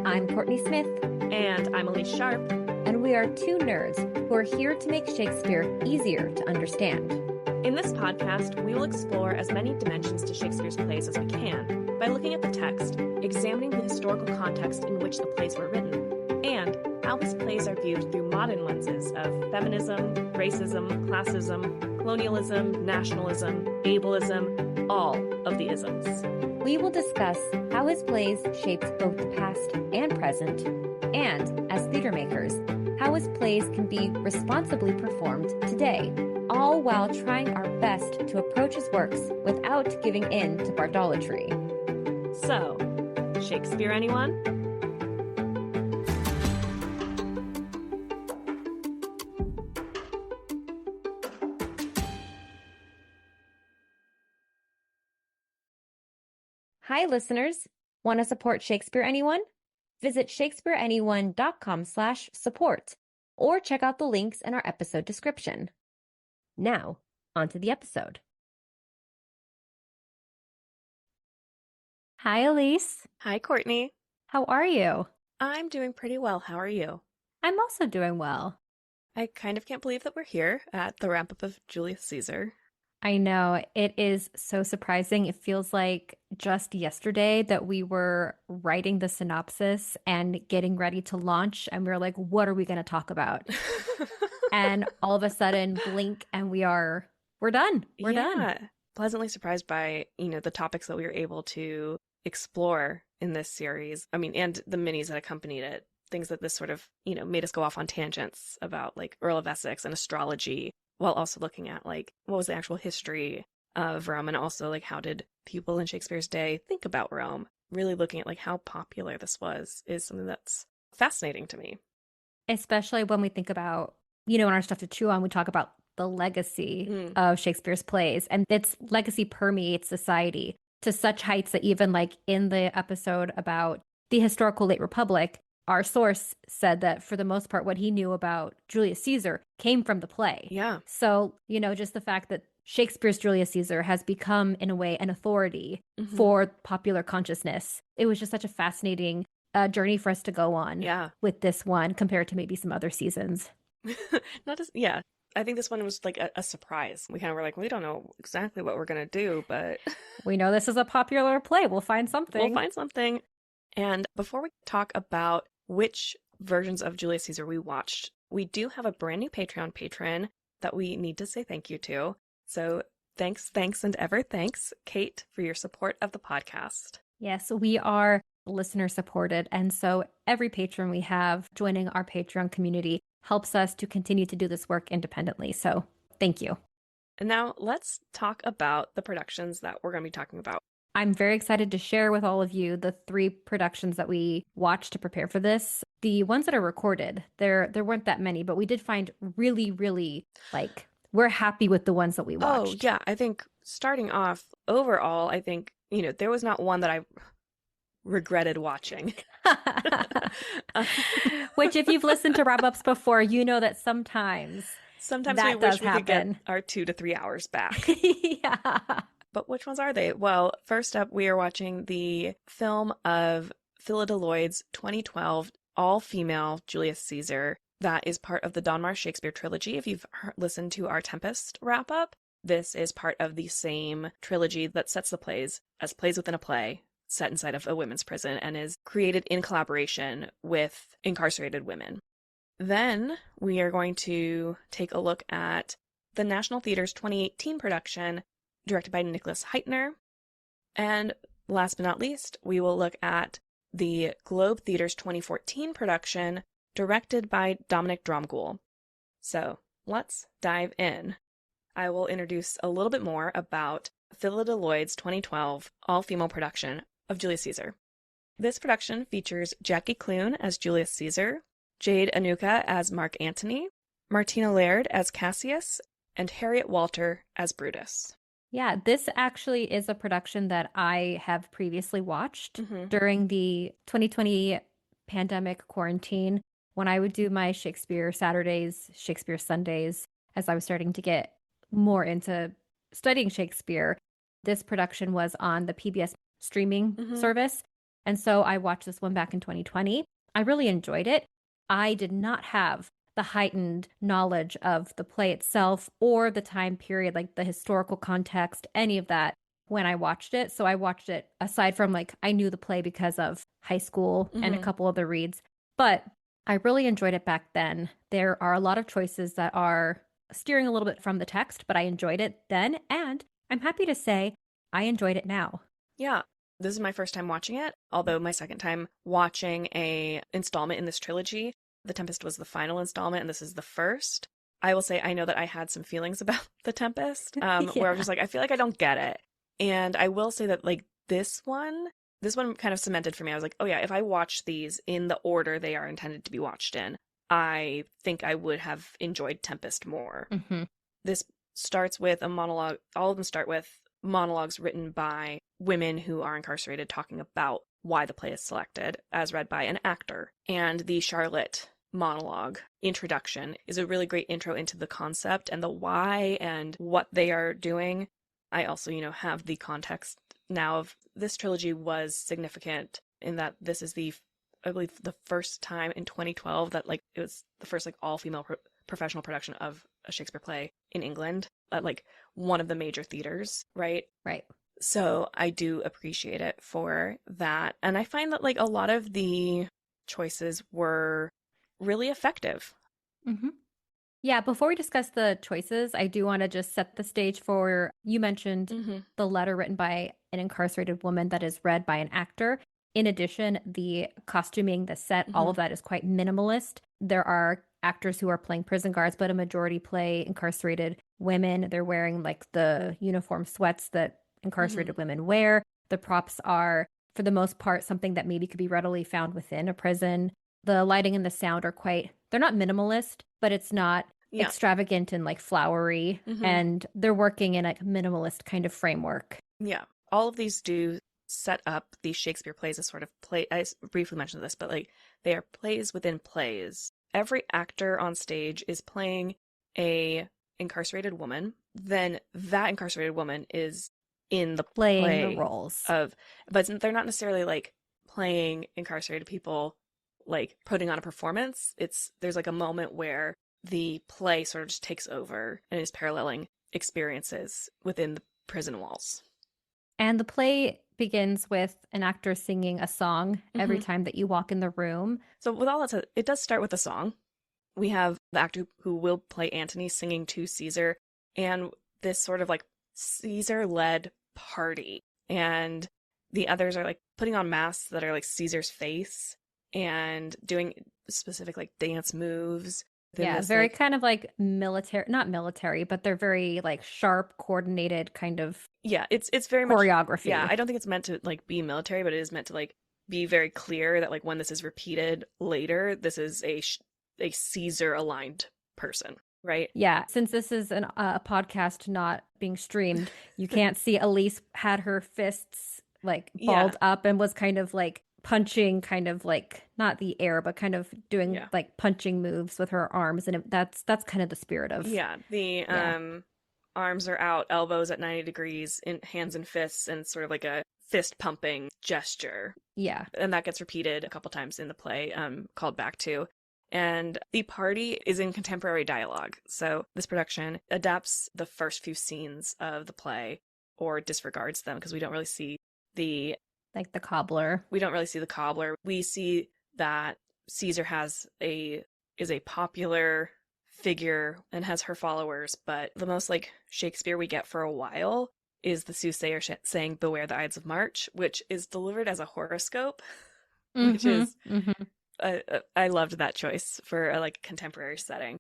I'm Kourtney Smith. And I'm Elyse Sharp. And we are two nerds who are here to make Shakespeare easier to understand. In this podcast, we will explore as many dimensions to Shakespeare's plays as we can by looking at the text, examining the historical context in which the plays were written, and how his plays are viewed through modern lenses of feminism, racism, classism, colonialism, nationalism, ableism, all of the isms. We will discuss how his plays shaped both the past and present, and, as theater makers, how his plays can be responsibly performed today, all while trying our best to approach his works without giving in to Bardolatry. So, Shakespeare anyone? Hi, listeners. Want to support Shakespeare Anyone? Visit shakespeareanyone.com/support or check out the links in our episode description. Now, onto the episode. Hi, Elyse. Hi, Kourtney. How are you? I'm doing pretty well. How are you? I'm also doing well. I kind of can't believe that we're here at the wrap-up of Julius Caesar. I know. It is so surprising. It feels like just yesterday that we were writing the synopsis and getting ready to launch, and we were like, what are we going to talk about? And all of a sudden, blink, and we're done. We're done. Pleasantly surprised by, the topics that we were able to explore in this series. I mean, and the minis that accompanied it. Things that this sort of, made us go off on tangents about, like, Earl of Essex and astrology, while also looking at, like, what was the actual history of Rome, and also, like, how did people in Shakespeare's day think about Rome? Really looking at, like, how popular this was is something that's fascinating to me. Especially when we think about, in our Stuff to Chew On, we talk about the legacy of Shakespeare's plays, and its legacy permeates society to such heights that even, like, in the episode about the historical late Republic, our source said that for the most part, what he knew about Julius Caesar came from the play. Yeah. So, just the fact that Shakespeare's Julius Caesar has become, in a way, an authority for popular consciousness. It was just such a fascinating journey for us to go on with this one compared to maybe some other seasons. I think this one was like a surprise. We kind of were like, we don't know exactly what we're going to do, but we know this is a popular play. We'll find something. And before we talk about which versions of Julius Caesar we watched, we do have a brand new Patreon patron that we need to say thank you to. So thanks, and ever thanks, Kate, for your support of the podcast. Yes, we are listener supported. And so every patron we have joining our Patreon community helps us to continue to do this work independently. So thank you. And now let's talk about the productions that we're going to be talking about. I'm very excited to share with all of you the 3 productions that we watched to prepare for this. The ones that are recorded, there weren't that many, but we did find really, really, we're happy with the ones that we watched. Oh, yeah. I think starting off, overall, I think, there was not one that I regretted watching. Which, if you've listened to wrap-ups before, you know that sometimes we wish we could get our 2 to 3 hours back. Yeah. But which ones are they? Well, first up, we are watching the film of Phyllida Lloyd's 2012 all-female Julius Caesar. That is part of the Donmar Shakespeare trilogy. If you've listened to our Tempest wrap-up, this is part of the same trilogy that sets the plays as plays within a play set inside of a women's prison and is created in collaboration with incarcerated women. Then we are going to take a look at the National Theatre's 2018 production, directed by Nicholas Hytner. And last but not least, we will look at the Globe Theatre's 2014 production, directed by Dominic Dromgoole. So let's dive in. I will introduce a little bit more about Phyllida Lloyd's 2012 all-female production of Julius Caesar. This production features Jackie Clune as Julius Caesar, Jade Anuka as Mark Antony, Martina Laird as Cassius, and Harriet Walter as Brutus. Yeah, this actually is a production that I have previously watched during the 2020 pandemic quarantine when I would do my Shakespeare Saturdays, Shakespeare Sundays, as I was starting to get more into studying Shakespeare, this production was on the PBS streaming Mhm. service. And so I watched this one back in 2020. I really enjoyed it. I did not have the heightened knowledge of the play itself or the time period, like the historical context, any of that when I watched it. So I watched it aside from like I knew the play because of high school and a Mhm. couple other reads. But I really enjoyed it back then. There are a lot of choices that are steering a little bit from the text, but I enjoyed it then. And I'm happy to say I enjoyed it now. Yeah. This is my first time watching it, although my second time watching a installment in this trilogy. The Tempest was the final installment, and this is the first. I will say I know that I had some feelings about The Tempest, where I was Yeah. just like, I feel like I don't get it. And I will say that like this one kind of cemented for me. I was like, oh yeah, if I watch these in the order they are intended to be watched in, I think I would have enjoyed Tempest more. Hmm. This starts with a monologue. All of them start with monologues written by women who are incarcerated talking about why the play is selected, as read by an actor. And the Charlotte monologue introduction is a really great intro into the concept and the why and what they are doing. I also, have the context now of this trilogy was significant in that this is I believe, the first time in 2012 that like it was the first like all-female professional production of a Shakespeare play in England at like one of the major theaters, right? Right. So I do appreciate it for that. And I find that like a lot of the choices were really effective. Hmm. Yeah, before we discuss the choices, I do want to just set the stage for you mentioned Mm-hmm. the letter written by an incarcerated woman that is read by an actor. In addition, the costuming, the set, all Mm-hmm. of that is quite minimalist. There are actors who are playing prison guards, but a majority play incarcerated women. They're wearing like the uniform sweats that Mm-hmm. incarcerated women wear. The props are, for the most part, something that maybe could be readily found within a prison. The lighting and the sound are they're not minimalist, but it's not Yeah. extravagant and like flowery. Mm-hmm. And they're working in a minimalist kind of framework. Yeah. All of these do set up these Shakespeare plays as sort of play. I briefly mentioned this, but like they are plays within plays. Every actor on stage is playing a incarcerated woman. Then that incarcerated woman is in the Playing the play roles. but they're not necessarily like playing incarcerated people, like putting on a performance. There's like a moment where the play sort of just takes over and is paralleling experiences within the prison walls. And the play begins with an actor singing a song every Mm-hmm. time that you walk in the room. So with all that said, it does start with a song. We have the actor who will play Antony singing to Caesar, and this sort of like Caesar-led party. And the others are like putting on masks that are like Caesar's face and doing specific like dance moves. Yeah, This very like kind of like military, not military, but they're very like sharp, coordinated kind of yeah, it's very much yeah. choreography. I don't think it's meant to like be military, but it is meant to like be very clear that like when this is repeated later, this is a Caesar aligned person, right? Yeah, since this is a podcast not being streamed, you can't see Elyse had her fists like Yeah, balled up and was kind of like punching, kind of like not the air, but kind of doing yeah, like punching moves with her arms, and that's kind of the spirit of yeah. The yeah, arms are out, elbows at 90 degrees, in hands and fists, and sort of like a fist pumping gesture. yeah. And that gets repeated a couple times in the play, called back to. And the party is in contemporary dialogue. So this production adapts the first few scenes of the play or disregards them because we don't really see the Like the cobbler. cobbler. We see that Caesar is a popular figure and has her followers, but the most like Shakespeare we get for a while is the soothsayer saying "Beware the Ides of March," which is delivered as a horoscope, which is I loved that choice for a like contemporary setting.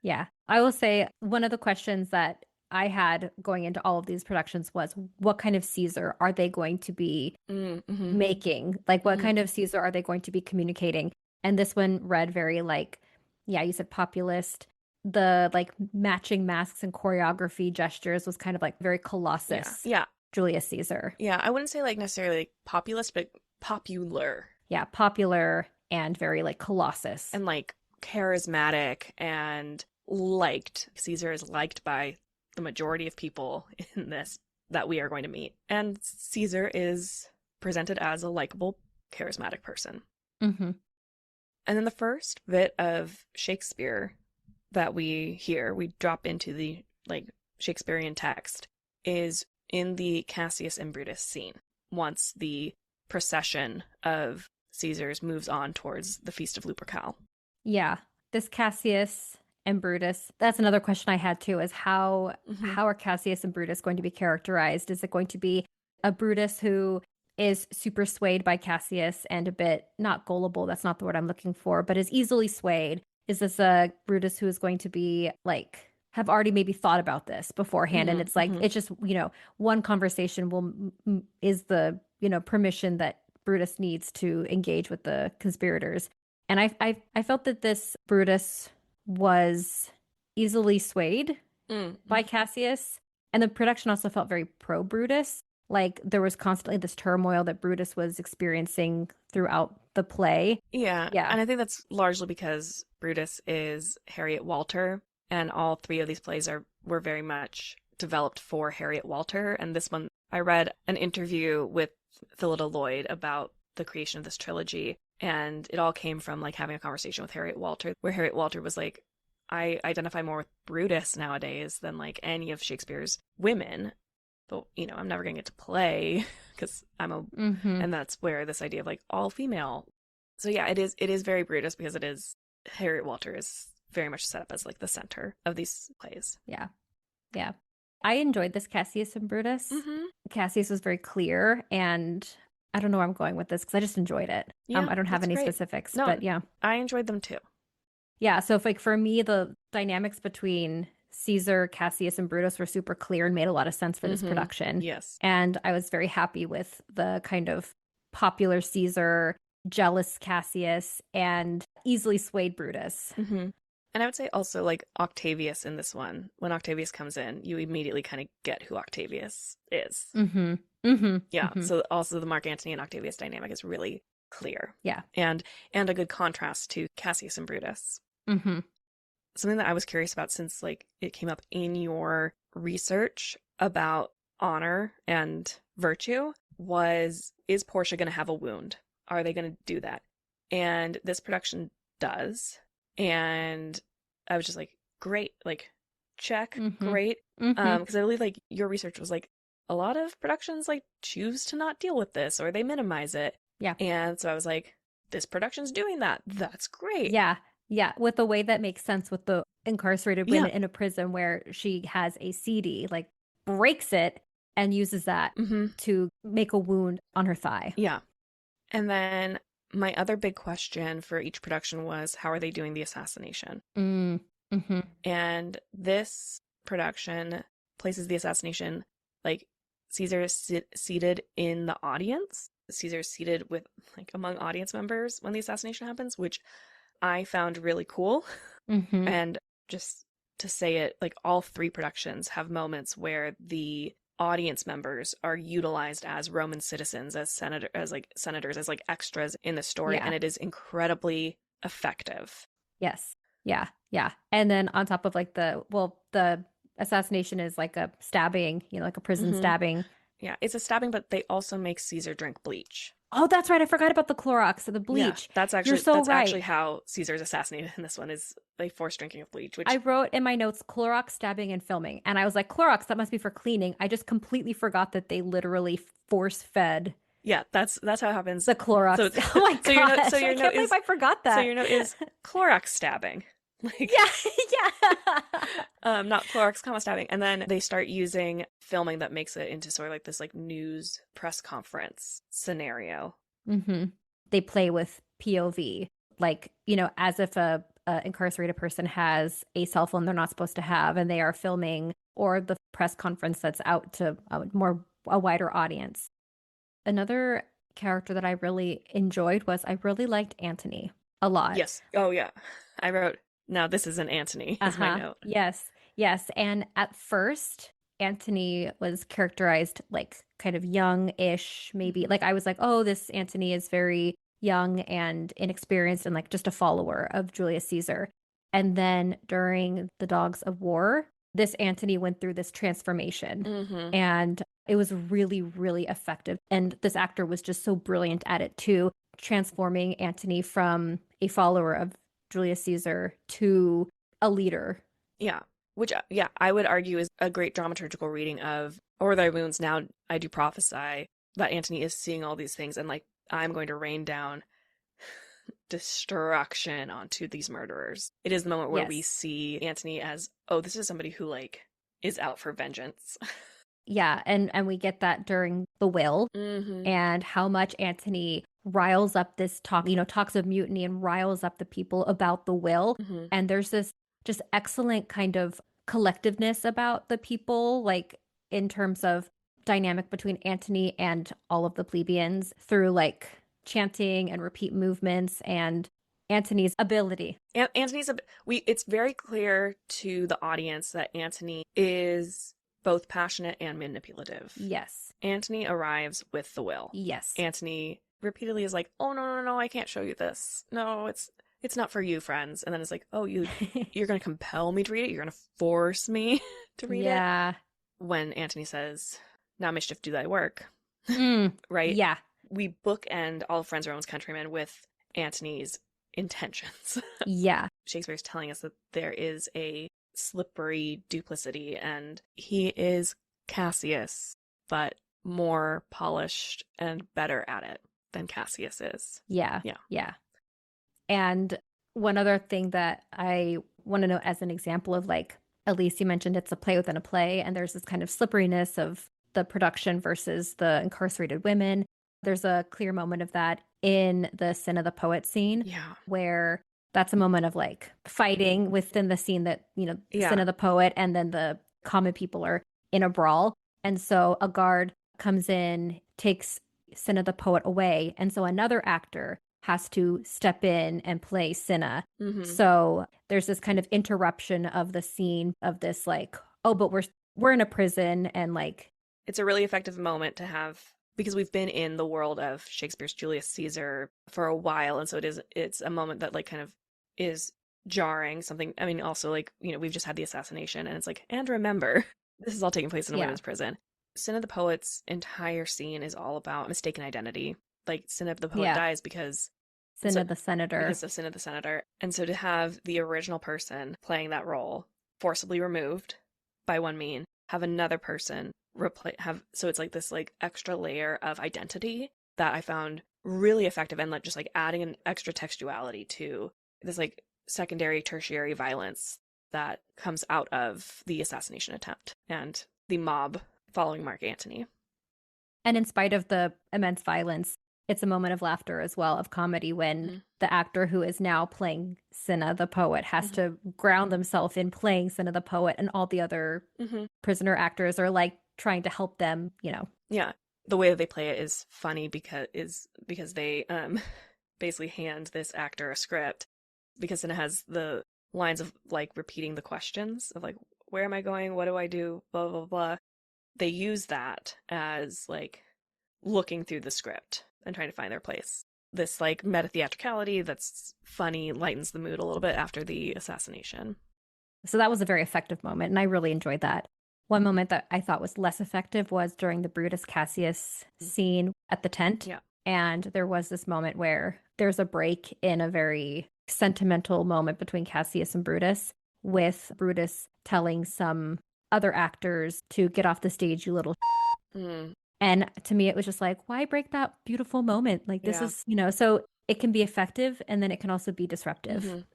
Yeah. I will say one of the questions that I had going into all of these productions was what kind of Caesar are they going to be Mm-hmm. making? Like, what Mm-hmm. kind of Caesar are they going to be communicating? And this one read very like, yeah, you said populist. The like matching masks and choreography gestures was kind of like very Yeah, Colossus, yeah, Julius Caesar. yeah. I wouldn't say like necessarily like populist, but popular Yeah, popular and very like Colossus. and like charismatic and liked. Caesar is liked by the majority of people in this that we are going to meet. And Caesar is presented as a likable, charismatic person. Mm-hmm. And then the first bit of Shakespeare that we drop into the like Shakespearean text, is in the Cassius and Brutus scene. Once the procession of Caesars moves on towards the Feast of Lupercal. Yeah. This Cassius and Brutus, that's another question I had too, is how are Cassius and Brutus going to be characterized? Is it going to be a Brutus who is super swayed by Cassius and a bit, not gullible, that's not the word I'm looking for, but is easily swayed? Is this a Brutus who is going to be like, have already maybe thought about this beforehand? And it's like, it's just, one conversation is the, permission that Brutus needs to engage with the conspirators. And I felt that this Brutus was easily swayed by Cassius. And the production also felt very pro-Brutus. Like there was constantly this turmoil that Brutus was experiencing throughout the play. Yeah. And I think that's largely because Brutus is Harriet Walter, and all three of these plays were very much developed for Harriet Walter. And this one, I read an interview with Phyllida Lloyd about the creation of this trilogy, and it all came from like having a conversation with Harriet Walter, where Harriet Walter was like, I identify more with Brutus nowadays than like any of Shakespeare's women. But, I'm never going to get to play because and that's where this idea of like all female. So yeah, it is very Brutus because it is, Harriet Walter is very much set up as like the center of these plays. Yeah. Yeah. I enjoyed this Cassius and Brutus. Cassius was very clear, and I don't know where I'm going with this because I just enjoyed it. Yeah, I don't have any specifics, but yeah. I enjoyed them too. Yeah. So if like for me, the dynamics between Caesar, Cassius, and Brutus were super clear and made a lot of sense for this production. Yes. And I was very happy with the kind of popular Caesar, jealous Cassius, and easily swayed Brutus. And I would say also like Octavius in this one, when Octavius comes in, you immediately kind of get who Octavius is. Yeah. So also the Mark Antony and Octavius dynamic is really clear. Yeah. And a good contrast to Cassius and Brutus. Something that I was curious about, since like it came up in your research about honor and virtue, is Portia going to have a wound? Are they going to do that? And this production does. And I was just like, great, like check, great. Because I believe like your research was like a lot of productions like choose to not deal with this or they minimize it. Yeah. And so I was like, this production's doing that. That's great. Yeah. Yeah. With a way that makes sense with the incarcerated women in a prison where she has a CD, like breaks it and uses that to make a wound on her thigh. Yeah. And then my other big question for each production was, how are they doing the assassination? And this production places the assassination like Caesar is seated in the audience. Caesar is seated with like among audience members when the assassination happens, which I found really cool. And just to say it, like all three productions have moments where the audience members are utilized as Roman citizens, as senators, as like extras in the story, and it is incredibly effective. Yes. Yeah. Yeah. And then on top of like the assassination is like a stabbing, like a prison stabbing. Yeah, it's a stabbing, but they also make Caesar drink bleach. Oh, that's right. I forgot about the Clorox and the bleach. Yeah, that's actually actually how Caesar is assassinated in this one, is they force drinking of bleach. Which I wrote in my notes, Clorox, stabbing, and filming. And I was like, Clorox, that must be for cleaning. I just completely forgot that they literally force fed. Yeah, that's how it happens. The Clorox. So, oh my god! So your note is, I forgot that. So your note is Clorox stabbing. Like, yeah. Not Clorox, comma stabbing. And then they start using filming that makes it into sort of like this like news press conference scenario. They play with POV, like, as if a incarcerated person has a cell phone they're not supposed to have, and they are filming, or the press conference that's out to a wider audience. Another character that I really enjoyed was, I really liked Antony a lot. Yes. Oh yeah. I wrote, now this is an Antony, is my note. Yes. And at first, Antony was characterized like kind of young-ish, maybe. Like I was like, oh, this Antony is very young and inexperienced and like just a follower of Julius Caesar. And then during the Dogs of War, this Antony went through this transformation. Mm-hmm. And it was really, really effective. And this actor was just so brilliant at it too, transforming Antony from a follower of Julius Caesar to a leader. Yeah. Which, yeah, I would argue is a great dramaturgical reading of O'er Thy Wounds Now I Do Prophesy, that Antony is seeing all these things and like, I'm going to rain down destruction onto these murderers. It is the moment where we see Antony as, oh, this is somebody who like is out for vengeance. Yeah, and we get that during the will, and how much Antony riles up this talks of mutiny and riles up the people about the will. And there's this just excellent kind of collectiveness about the people, like in terms of dynamic between Antony and all of the plebeians through like chanting and repeat movements and Antony's ability. It's very clear to the audience that Antony is both passionate and manipulative. Yes. Antony arrives with the will. Yes. Antony repeatedly is like, oh, no, I can't show you this. No, it's not for you, friends. And then it's like, oh, you're going to compel me to read it? You're going to force me to read it? Yeah. When Antony says, now mischief do thy work. Right? Yeah. We bookend All Friends Are One's Countrymen with Antony's intentions. Yeah. Shakespeare's telling us that there is a slippery duplicity, and he is Cassius, but more polished and better at it than Cassius is. Yeah. And one other thing that I want to note as an example of like, Elyse, you mentioned it's a play within a play, and there's this kind of slipperiness of the production versus the incarcerated women. There's a clear moment of that in the Sin of the Poet scene, where that's a moment of like fighting within the scene that, Sin of the Poet and then the common people are in a brawl. And so a guard comes in, takes Sin of the Poet away. And so another actor has to step in and play Cinna. So there's this kind of interruption of the scene of this like, oh, but we're in a prison, and like it's a really effective moment to have, because we've been in the world of Shakespeare's Julius Caesar for a while, and so it's a moment that like kind of is jarring. Something, I mean, also like, we've just had the assassination, and it's like, and remember, this is all taking place in a women's prison. Sin of the Poet's entire scene is all about mistaken identity. Like, Sin of the Poet dies because Sin of the Senator. Because of Sin of the Senator. And so to have the original person playing that role forcibly removed by one mean, have another person so it's like this like extra layer of identity that I found really effective, and like just like adding an extra textuality to this like secondary, tertiary violence that comes out of the assassination attempt and the mob following Mark Antony. And in spite of the immense violence, it's a moment of laughter as well, of comedy, when the actor who is now playing Cinna the Poet has to ground themselves in playing Cinna the Poet, and all the other prisoner actors are like trying to help them, Yeah. The way that they play it is funny because they basically hand this actor a script, because Cinna has the lines of like repeating the questions of like, where am I going? What do I do? Blah, blah, blah. They use that as like looking through the script and trying to find their place. This like meta theatricality that's funny lightens the mood a little bit after the assassination. So that was a very effective moment, and I really enjoyed that. One moment that I thought was less effective was during the Brutus Cassius scene at the tent. Yeah. And there was this moment where there's a break in a very sentimental moment between Cassius and Brutus, with Brutus telling some other actors to get off the stage, you little And to me, it was just like, why break that beautiful moment? Like, this is, so it can be effective, and then it can also be disruptive.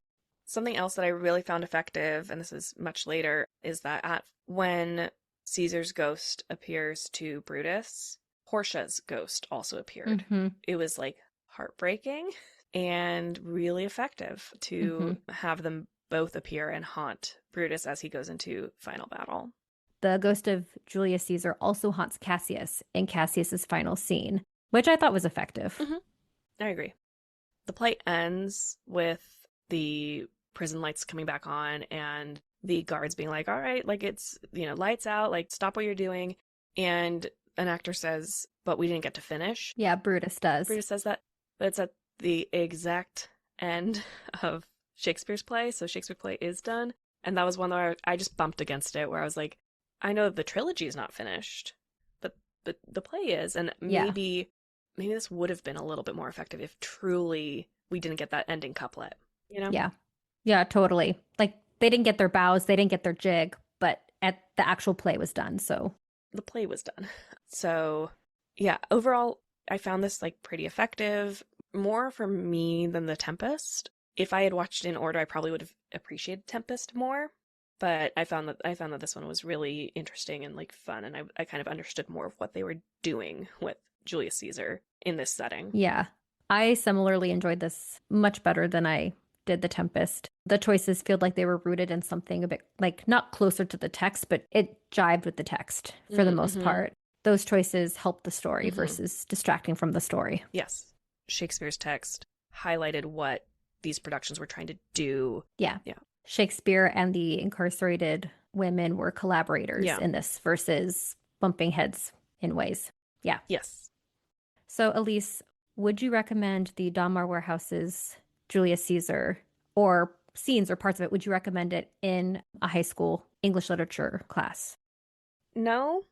Something else that I really found effective, and this is much later, is that when Caesar's ghost appears to Brutus, Portia's ghost also appeared. It was like heartbreaking and really effective to have them both appear and haunt Brutus as he goes into final battle. The ghost of Julius Caesar also haunts Cassius in Cassius's final scene, which I thought was effective. I agree. The play ends with the prison lights coming back on and the guards being like, all right, like it's, lights out, like stop what you're doing. And an actor says, but we didn't get to finish. Yeah, Brutus does. Brutus says that, but it's at the exact end of Shakespeare's play. So Shakespeare's play is done. And that was one where I just bumped against it, where I was like, I know the trilogy is not finished, but the play is. And maybe this would have been a little bit more effective if truly we didn't get that ending couplet, you know? Yeah. Yeah, totally. Like they didn't get their bows, they didn't get their jig, but the actual play was done. So the play was done. So yeah, overall, I found this like pretty effective, more for me than The Tempest. If I had watched in order, I probably would have appreciated Tempest more. But I found that this one was really interesting and like fun, and I kind of understood more of what they were doing with Julius Caesar in this setting. Yeah. I similarly enjoyed this much better than I did The Tempest. The choices feel like they were rooted in something a bit like not closer to the text, but it jibed with the text for the most part. Those choices helped the story versus distracting from the story. Yes. Shakespeare's text highlighted what these productions were trying to do. Yeah. Shakespeare and the incarcerated women were collaborators in this versus bumping heads in ways. Yeah. Yes. So, Elyse, would you recommend the Donmar Warehouse's Julius Caesar, or scenes or parts of it, would you recommend it in a high school English literature class? No,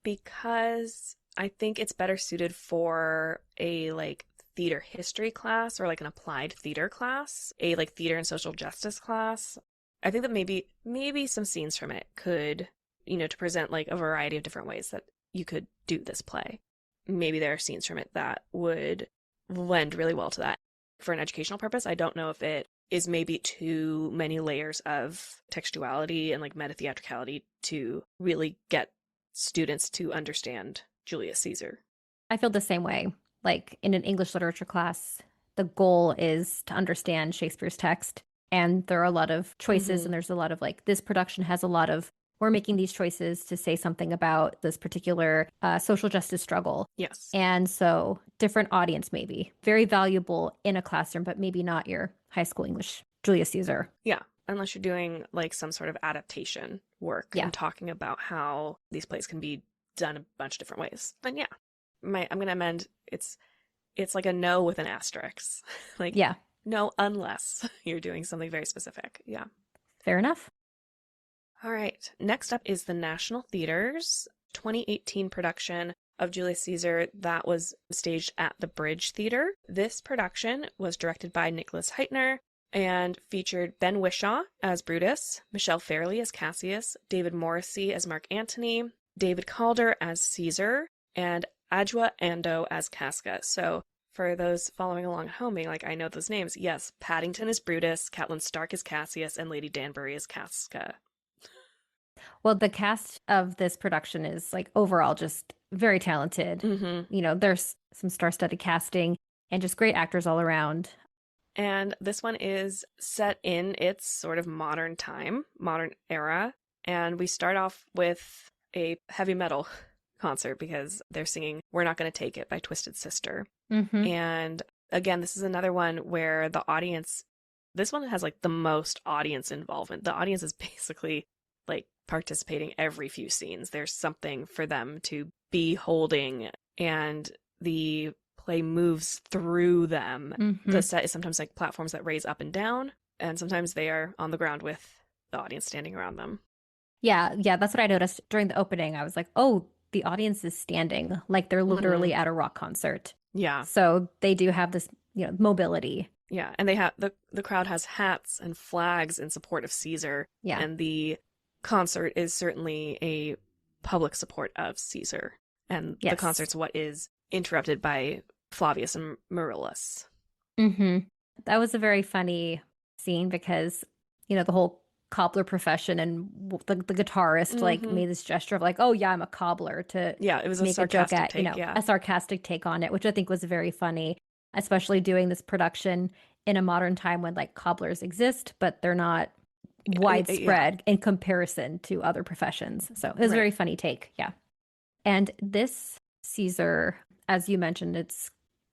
because I think it's better suited for a like theater history class or like an applied theater class, a like theater and social justice class. I think that maybe some scenes from it could, to present like a variety of different ways that you could do this play. Maybe there are scenes from it that would lend really well to that. For an educational purpose, I don't know if it is maybe too many layers of textuality and like meta-theatricality to really get students to understand Julius Caesar. I feel the same way. Like in an English literature class, the goal is to understand Shakespeare's text. And there are a lot of choices, and there's a lot of like, this production has a lot of, we're making these choices to say something about this particular social justice struggle. Yes. And so different audience, maybe very valuable in a classroom, but maybe not your high school English Julius Caesar. Yeah. Unless you're doing like some sort of adaptation work and talking about how these plays can be done a bunch of different ways. Then yeah, I'm going to amend. It's like a no with an asterisk. Like, no, unless you're doing something very specific. Yeah. Fair enough. All right. Next up is the National Theater's 2018 production of Julius Caesar that was staged at the Bridge Theater. This production was directed by Nicholas Hytner and featured Ben Whishaw as Brutus, Michelle Fairley as Cassius, David Morrissey as Mark Antony, David Calder as Caesar, and Adjoa Andoh as Casca. So for those following along at home being like, I know those names. Yes, Paddington is Brutus, Catelyn Stark is Cassius, and Lady Danbury is Casca. Well, the cast of this production is like overall just very talented. There's some star-studded casting and just great actors all around. And this one is set in its sort of modern time, modern era. And we start off with a heavy metal concert because they're singing We're Not Gonna Take It by Twisted Sister. And again, this is another one where the audience, this one has like the most audience involvement. The audience is basically like participating every few scenes. There's something for them to be holding, and the play moves through them. The set is sometimes like platforms that raise up and down, and sometimes they are on the ground with the audience standing around them. Yeah, that's what I noticed during the opening. I was like, oh, the audience is standing, like they're literally at a rock concert. Yeah. So they do have this, mobility. Yeah, and they have the crowd has hats and flags in support of Caesar. Yeah. And the concert is certainly a public support of Caesar. And the concert's what is interrupted by Flavius and Marillus. That was a very funny scene because, the whole cobbler profession, and the guitarist made this gesture of like, oh yeah, I'm a cobbler, to it was make a joke at take, a sarcastic take on it, which I think was very funny, especially doing this production in a modern time when like cobblers exist, but they're not widespread in comparison to other professions. So it was a very funny take. Yeah. And this Caesar, as you mentioned, it's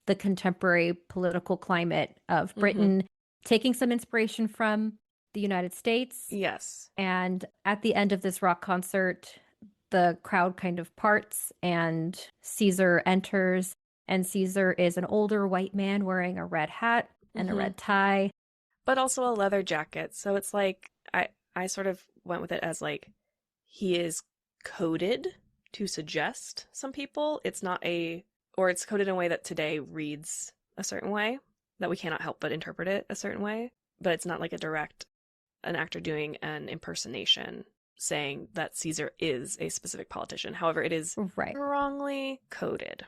the contemporary political climate of Britain, taking some inspiration from the United States. Yes. And at the end of this rock concert, the crowd kind of parts and Caesar enters. And Caesar is an older white man wearing a red hat and a red tie. But also a leather jacket. So it's like, I sort of went with it as like he is coded to suggest some people. It's not or it's coded in a way that today reads a certain way, that we cannot help but interpret it a certain way. But it's not like an actor doing an impersonation saying that Caesar is a specific politician. However, it is wrongly coded.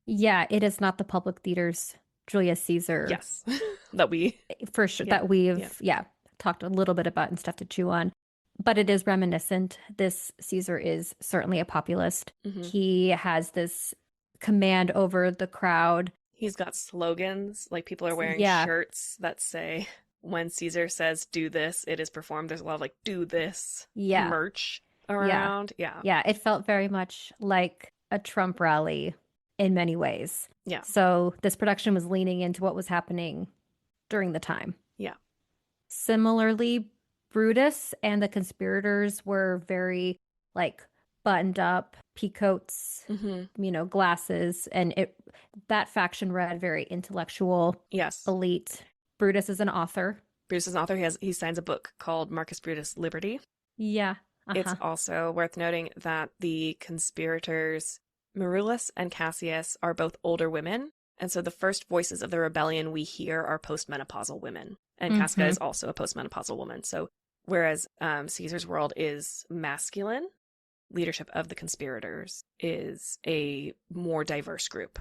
Yeah, it is not the public theater's Julius Caesar. Yes. That we... For sure, that we've, talked a little bit about and stuff to chew on. But it is reminiscent. This Caesar is certainly a populist. Mm-hmm. He has this command over the crowd. He's got slogans, like people are wearing shirts that say, when Caesar says, do this, it is performed. There's a lot of like, do this merch around. Yeah, it felt very much like a Trump rally in many ways. Yeah. So this production was leaning into what was happening during the time. Yeah. Similarly, Brutus and the conspirators were very like buttoned up, peacoats, glasses, and that faction read very intellectual, elite. Brutus is an author. Brutus is an author. He signs a book called Marcus Brutus Liberty. Yeah. It's also worth noting that the conspirators, Marullus and Cassius, are both older women. And so the first voices of the rebellion we hear are postmenopausal women. And Casca is also a postmenopausal woman. So whereas Caesar's world is masculine, leadership of the conspirators is a more diverse group.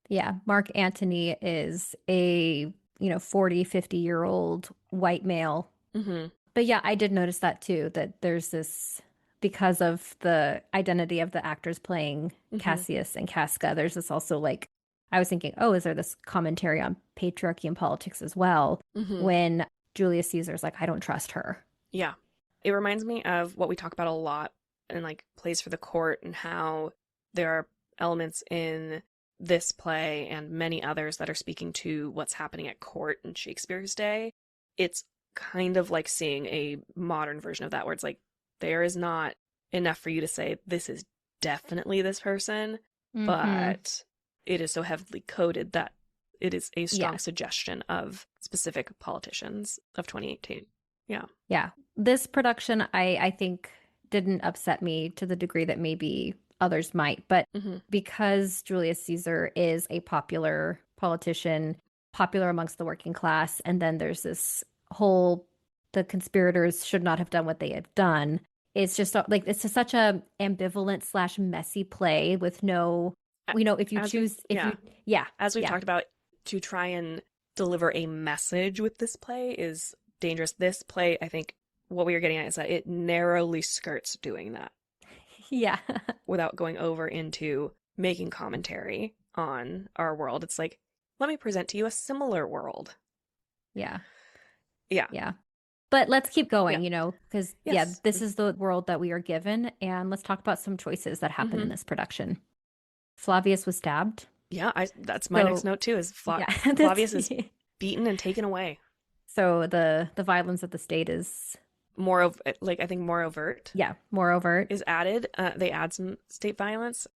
Yeah. Mark Antony is a 40, 50-year-old white male. Mm-hmm. But yeah, I did notice that too, that there's this, because of the identity of the actors playing Cassius and Casca, there's this also like, I was thinking, is there this commentary on patriarchy and politics as well? When Julius Caesar's like, I don't trust her. Yeah. It reminds me of what we talk about a lot in like plays for the court, and how there are elements in this play and many others that are speaking to what's happening at court in Shakespeare's day. It's kind of like seeing a modern version of that, where it's like, there is not enough for you to say, this is definitely this person, but it is so heavily coded that it is a strong suggestion of specific politicians of 2018. Yeah. Yeah. This production, I think, didn't upset me to the degree that maybe others might. But because Julius Caesar is a popular politician, popular amongst the working class, and then there's this whole, the conspirators should not have done what they have done. It's just like, it's just such a ambivalent / messy play with no, if you choose, as we've talked about, to try and deliver a message with this play is dangerous. This play, I think what we are getting at is that it narrowly skirts doing that. Yeah. Without going over into making commentary on our world. It's like, let me present to you a similar world. Yeah. Yeah. Yeah. But let's keep going, because this is the world that we are given. And let's talk about some choices that happen in this production. Flavius was stabbed. Yeah, that's my next note too, is Flavius is beaten and taken away. So the violence of the state is more more overt. Yeah, more overt is added. They add some state violence.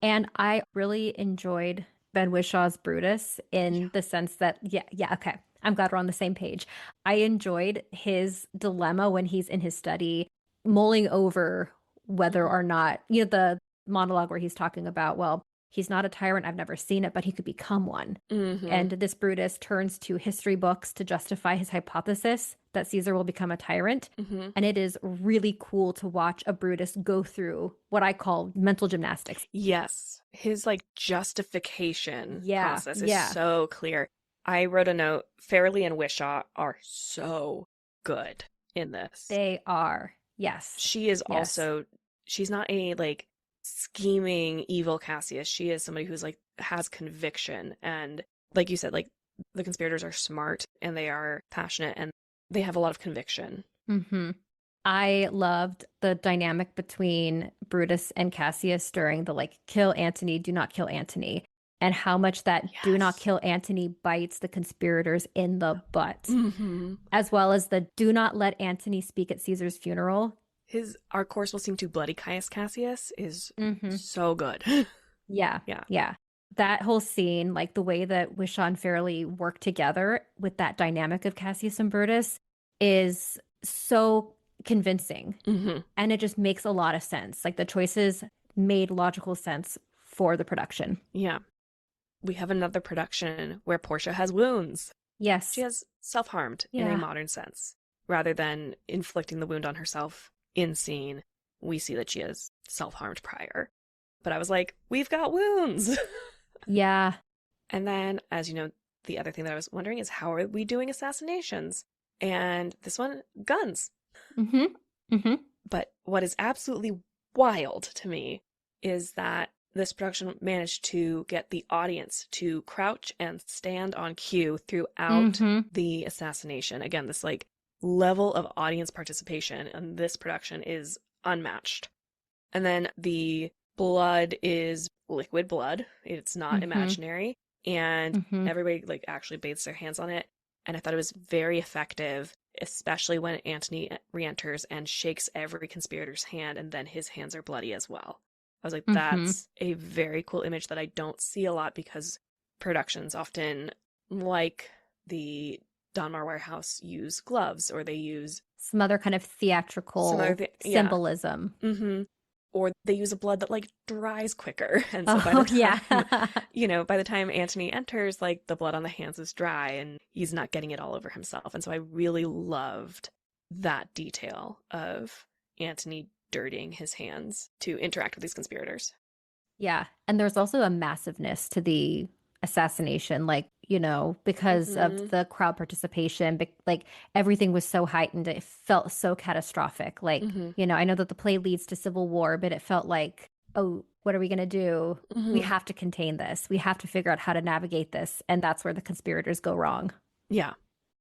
And I really enjoyed Ben Whishaw's Brutus in the sense that, okay, I'm glad we're on the same page. I enjoyed his dilemma when he's in his study, mulling over whether or not, the monologue where he's talking about, well, he's not a tyrant, I've never seen it, but he could become one. And this Brutus turns to history books to justify his hypothesis that Caesar will become a tyrant. And it is really cool to watch a Brutus go through what I call mental gymnastics. Yes. His justification process is so clear. I wrote a note, Fairley and Whishaw are so good in this. They are. Yes. She is also, she's not a scheming evil Cassius. She is somebody who's has conviction, and like you said, the conspirators are smart and they are passionate and they have a lot of conviction. I loved the dynamic between Brutus and Cassius during the kill Antony, do not kill Antony, and how much that do not kill Antony bites the conspirators in the butt, as well as the do not let Antony speak at Caesar's funeral. Our course will seem to bloody Caius Cassius is so good. Yeah. That whole scene, the way that Whishaw and Fairley work together with that dynamic of Cassius and Brutus is so convincing. Mm-hmm. And it just makes a lot of sense. Like the choices made logical sense for the production. Yeah. We have another production where Portia has wounds. She Yes. has self-harmed in a Yeah. modern sense. Rather than inflicting the wound on herself in scene, we see that she has self-harmed prior. But I was like, we've got wounds. Yeah. And then, as you know, the other thing that I was wondering is how are we doing assassinations? And this one, guns. Mm-hmm. Mm-hmm. But what is absolutely wild to me is that this production managed to get the audience to crouch and stand on cue throughout Mm-hmm. the assassination. Again, this like level of audience participation in this production is unmatched. And then the blood is liquid blood. It's not Mm-hmm. imaginary. And Mm-hmm. everybody like actually bathes their hands on it. And I thought it was very effective, especially when Antony re-enters and shakes every conspirator's hand and then his hands are bloody as well. I was like, Mm-hmm. that's a very cool image that I don't see a lot because productions often, like the Donmar Warehouse, use gloves or they use Some other kind of some other theatrical thing. Yeah. symbolism. Mm-hmm. Or they use a blood that like dries quicker. And so by the Oh, yeah. time, by the time Antony enters, like the blood on the hands is dry and he's not getting it all over himself. And so I really loved that detail of Antony dirtying his hands to interact with these conspirators. Yeah. And there's also a massiveness to the assassination, like, because of Mm-hmm. the crowd participation, like everything was so heightened. It felt so catastrophic. Like, Mm-hmm. I know that the play leads to civil war, but it felt like, oh, what are we going to do? We Mm-hmm. have to contain this. We have to figure out how to navigate this. And that's where the conspirators go wrong. Yeah.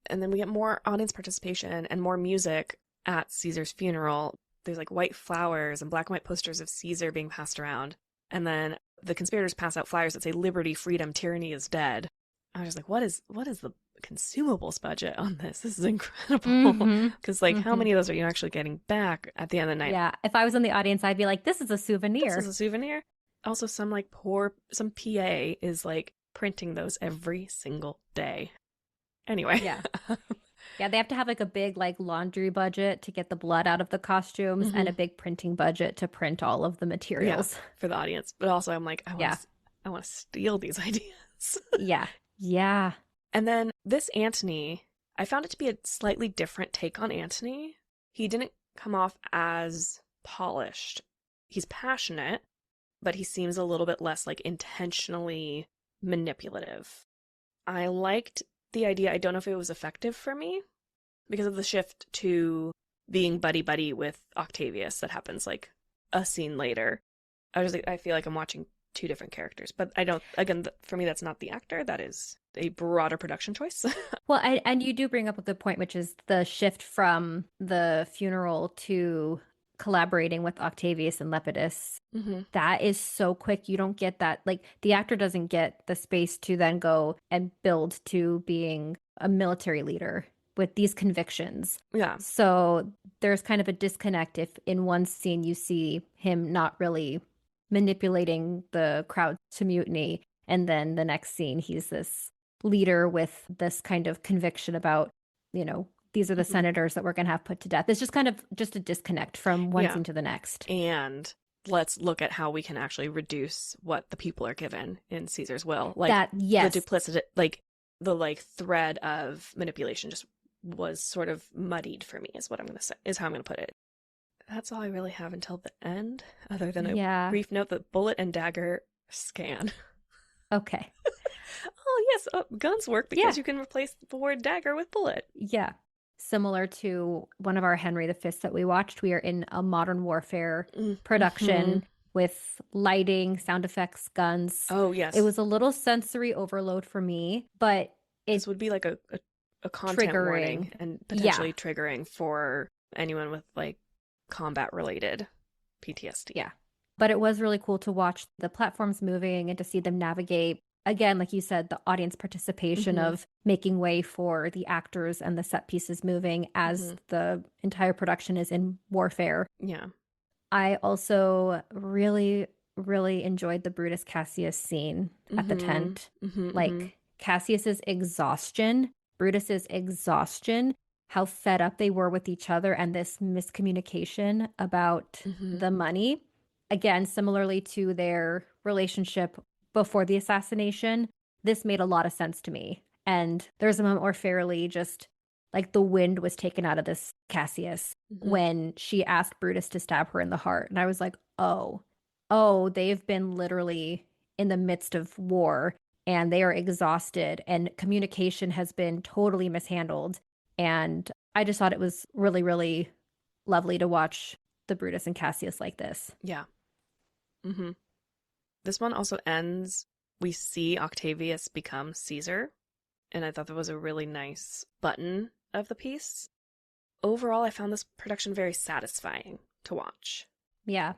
And then we get more audience participation and more music at Caesar's funeral. There's like white flowers and black and white posters of Caesar being passed around. And then the conspirators pass out flyers that say liberty, freedom, tyranny is dead. I was just like, what is the consumables budget on this? This is incredible. Mm-hmm. Because like how Mm-hmm. many of those are you actually getting back at the end of the night? Yeah. If I was in the audience, I'd be like, this is a This is souvenir. a souvenir. Also, some PA is like printing those every single day. Anyway. Yeah. Yeah, they have to have like a big like laundry budget to get the blood out of the costumes and a Mm-hmm. big printing budget to print all of the Yeah, materials. for the audience. But also I'm like, Yeah. I want to steal these ideas. Yeah. Yeah. And then this Antony, I found it to be a slightly different take on Antony. He didn't come off as polished. He's passionate, but he seems a little bit less like intentionally manipulative. I liked the idea. I don't know if it was effective for me because of the shift to being buddy-buddy with Octavius that happens like a scene later. I was like, I feel like I'm watching two different characters, but I don't, again, for me, that's not the actor. That is a broader production choice. Well, and you do bring up a good point, which is the shift from the funeral to collaborating with Octavius and Lepidus. Mm-hmm. That is so quick. You don't get that. Like the actor doesn't get the space to then go and build to being a military leader with these convictions. Yeah. So there's kind of a disconnect if in one scene you see him not really manipulating the crowd to mutiny, and then the next scene he's this leader with this kind of conviction about, these are the Mm-hmm. senators that we're going to have put to death. It's just kind of just a disconnect from one Yeah. scene to the next. And let's look at how we can actually reduce what the people are given in Caesar's will. Like That, yes. the duplicity, like the thread of manipulation just was sort of muddied for me is what I'm going to say, is how I'm going to put it. That's all I really have until the end, other than a brief note that bullet and dagger scan. Okay. Oh, yes, guns work because you can replace the word dagger with bullet. Yeah. Similar to one of our Henry V's that we watched, we are in a modern warfare production with lighting, sound effects, guns. Oh, yes. It was a little sensory overload for me, but this would be like a content warning and potentially triggering for anyone with like combat related PTSD. Yeah. But it was really cool to watch the platforms moving and to see them navigate. Again, like you said, the audience participation of making way for the actors and the set pieces moving as the entire production is in warfare. Yeah. I also really, really enjoyed the Brutus Cassius scene at the tent. Like Cassius's exhaustion, Brutus's exhaustion, how fed up they were with each other and this miscommunication about the money. Again, similarly to their relationship before the assassination, this made a lot of sense to me. And there's a moment where Fairley just like the wind was taken out of this Cassius when she asked Brutus to stab her in the heart. And I was like, oh, they've been literally in the midst of war and they are exhausted and communication has been totally mishandled. And I just thought it was really, really lovely to watch the Brutus and Cassius like this. Yeah. This one also ends, we see Octavius become Caesar, and I thought that was a really nice button of the piece. Overall, I found this production very satisfying to watch. Yeah,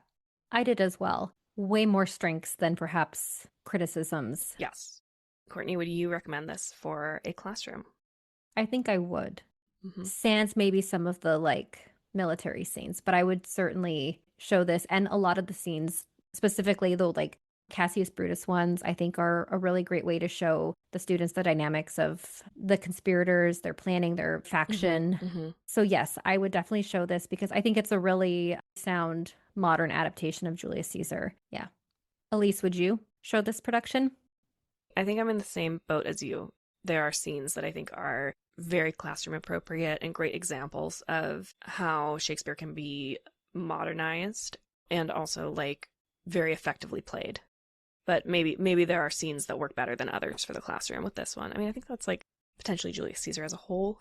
I did as well. Way more strengths than perhaps criticisms. Yes. Kourtney, would you recommend this for a classroom? I think I would. Sans maybe some of the like military scenes, but I would certainly show this. And a lot of the scenes, specifically the like Cassius Brutus ones, I think are a really great way to show the students the dynamics of the conspirators, their planning, their faction. So yes, I would definitely show this because I think it's a really sound modern adaptation of Julius Caesar. Yeah. Elyse, would you show this production? I think I'm in the same boat as you. There are scenes that I think are very classroom appropriate and great examples of how Shakespeare can be modernized and also like very effectively played. But maybe there are scenes that work better than others for the classroom with this one. I mean, I think that's like potentially Julius Caesar as a whole.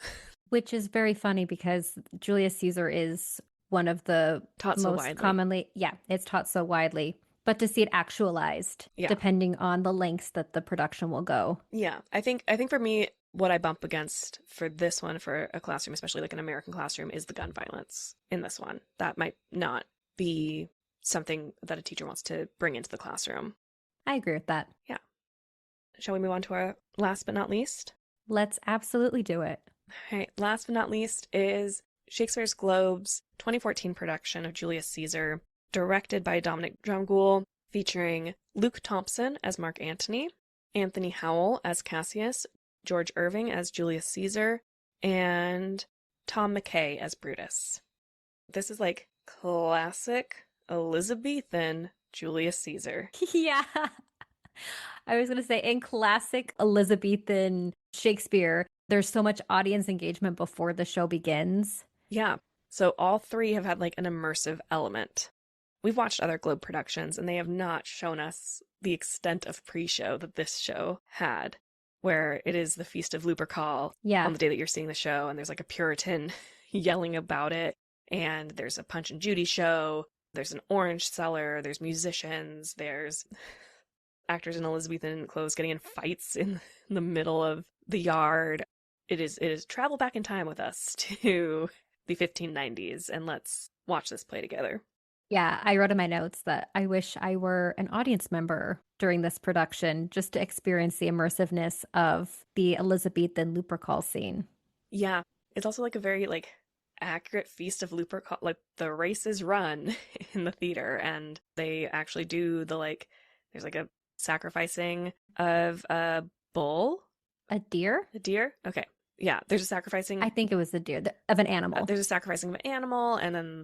Which is very funny because Julius Caesar is one of the taught most so widely. Commonly, it's taught so widely. But to see it actualized, depending on the lengths that the production will go. Yeah, I think for me, what I bump against for this one, for a classroom, especially like an American classroom, is the gun violence in this one. That might not be something that a teacher wants to bring into the classroom. I agree with that. Yeah. Shall we move on to our last but not least? Let's absolutely do it. All right, last but not least is Shakespeare's Globe's 2014 production of Julius Caesar, directed by Dominic Dromgoole, featuring Luke Thompson as Mark Antony, Anthony Howell as Cassius, George Irving as Julius Caesar, and Tom McKay as Brutus. This is like classic Elizabethan Julius Caesar. Yeah. I was going to say, in classic Elizabethan Shakespeare, there's so much audience engagement before the show begins. Yeah. So all three have had like an immersive element. We've watched other Globe productions, and they have not shown us the extent of pre-show that this show had, where it is the Feast of Lupercal on the day that you're seeing the show, and there's like a Puritan yelling about it, and there's a Punch and Judy show, there's an orange seller, there's musicians, there's actors in Elizabethan clothes getting in fights in the middle of the yard. It is travel back in time with us to the 1590s, and let's watch this play together. Yeah, I wrote in my notes that I wish I were an audience member during this production just to experience the immersiveness of the Elizabethan Lupercal scene. Yeah, it's also like a very like accurate Feast of Lupercal. Like the races run in the theater, and they actually do the like. There's like a sacrificing of a bull, a deer. Okay, yeah. There's a sacrificing. I think it was a deer of an animal. There's a sacrificing of an animal, and then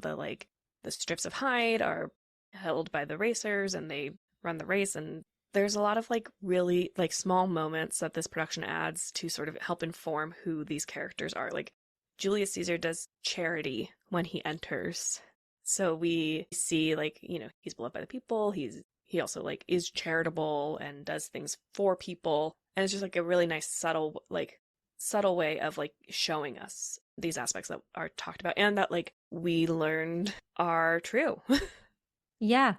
the strips of hide are held by the racers and they run the race. And there's a lot of like really like small moments that this production adds to sort of help inform who these characters are. Like Julius Caesar does charity when he enters. So we see like, you know, he's beloved by the people. He also like is charitable and does things for people. And it's just like a really nice subtle way of like showing us these aspects that are talked about and that like we learned are true. Yeah.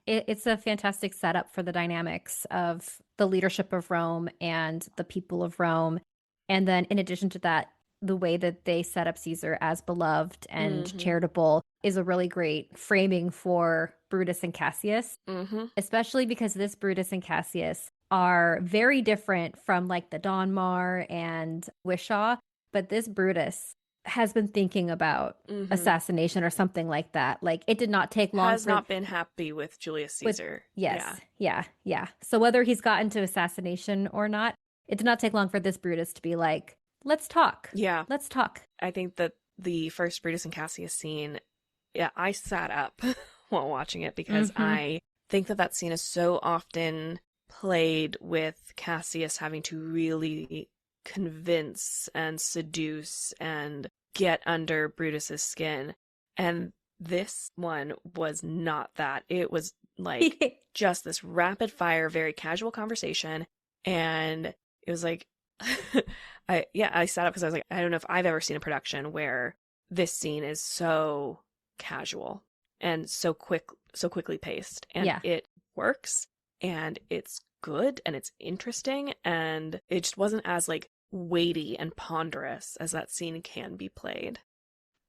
It's a fantastic setup for the dynamics of the leadership of Rome and the people of Rome. And then in addition to that, the way that they set up Caesar as beloved and charitable is a really great framing for Brutus and Cassius, especially because this Brutus and Cassius are very different from like the Donmar and Whishaw, but this Brutus has been thinking about assassination or something like that. Like it did not take long. Has not been happy with Julius Caesar. Yeah. So whether he's gotten to assassination or not, it did not take long for this Brutus to be like, let's talk. Yeah. Let's talk. I think that the first Brutus and Cassius scene, yeah, I sat up while watching it because I think that scene is so often played with Cassius having to really convince and seduce and get under Brutus's skin. And this one was not that. It was like just this rapid fire, very casual conversation. And it was like, I sat up because I was like, I don't know if I've ever seen a production where this scene is so casual and so quickly paced. And it works and it's good and it's interesting. And it just wasn't as like weighty and ponderous as that scene can be played.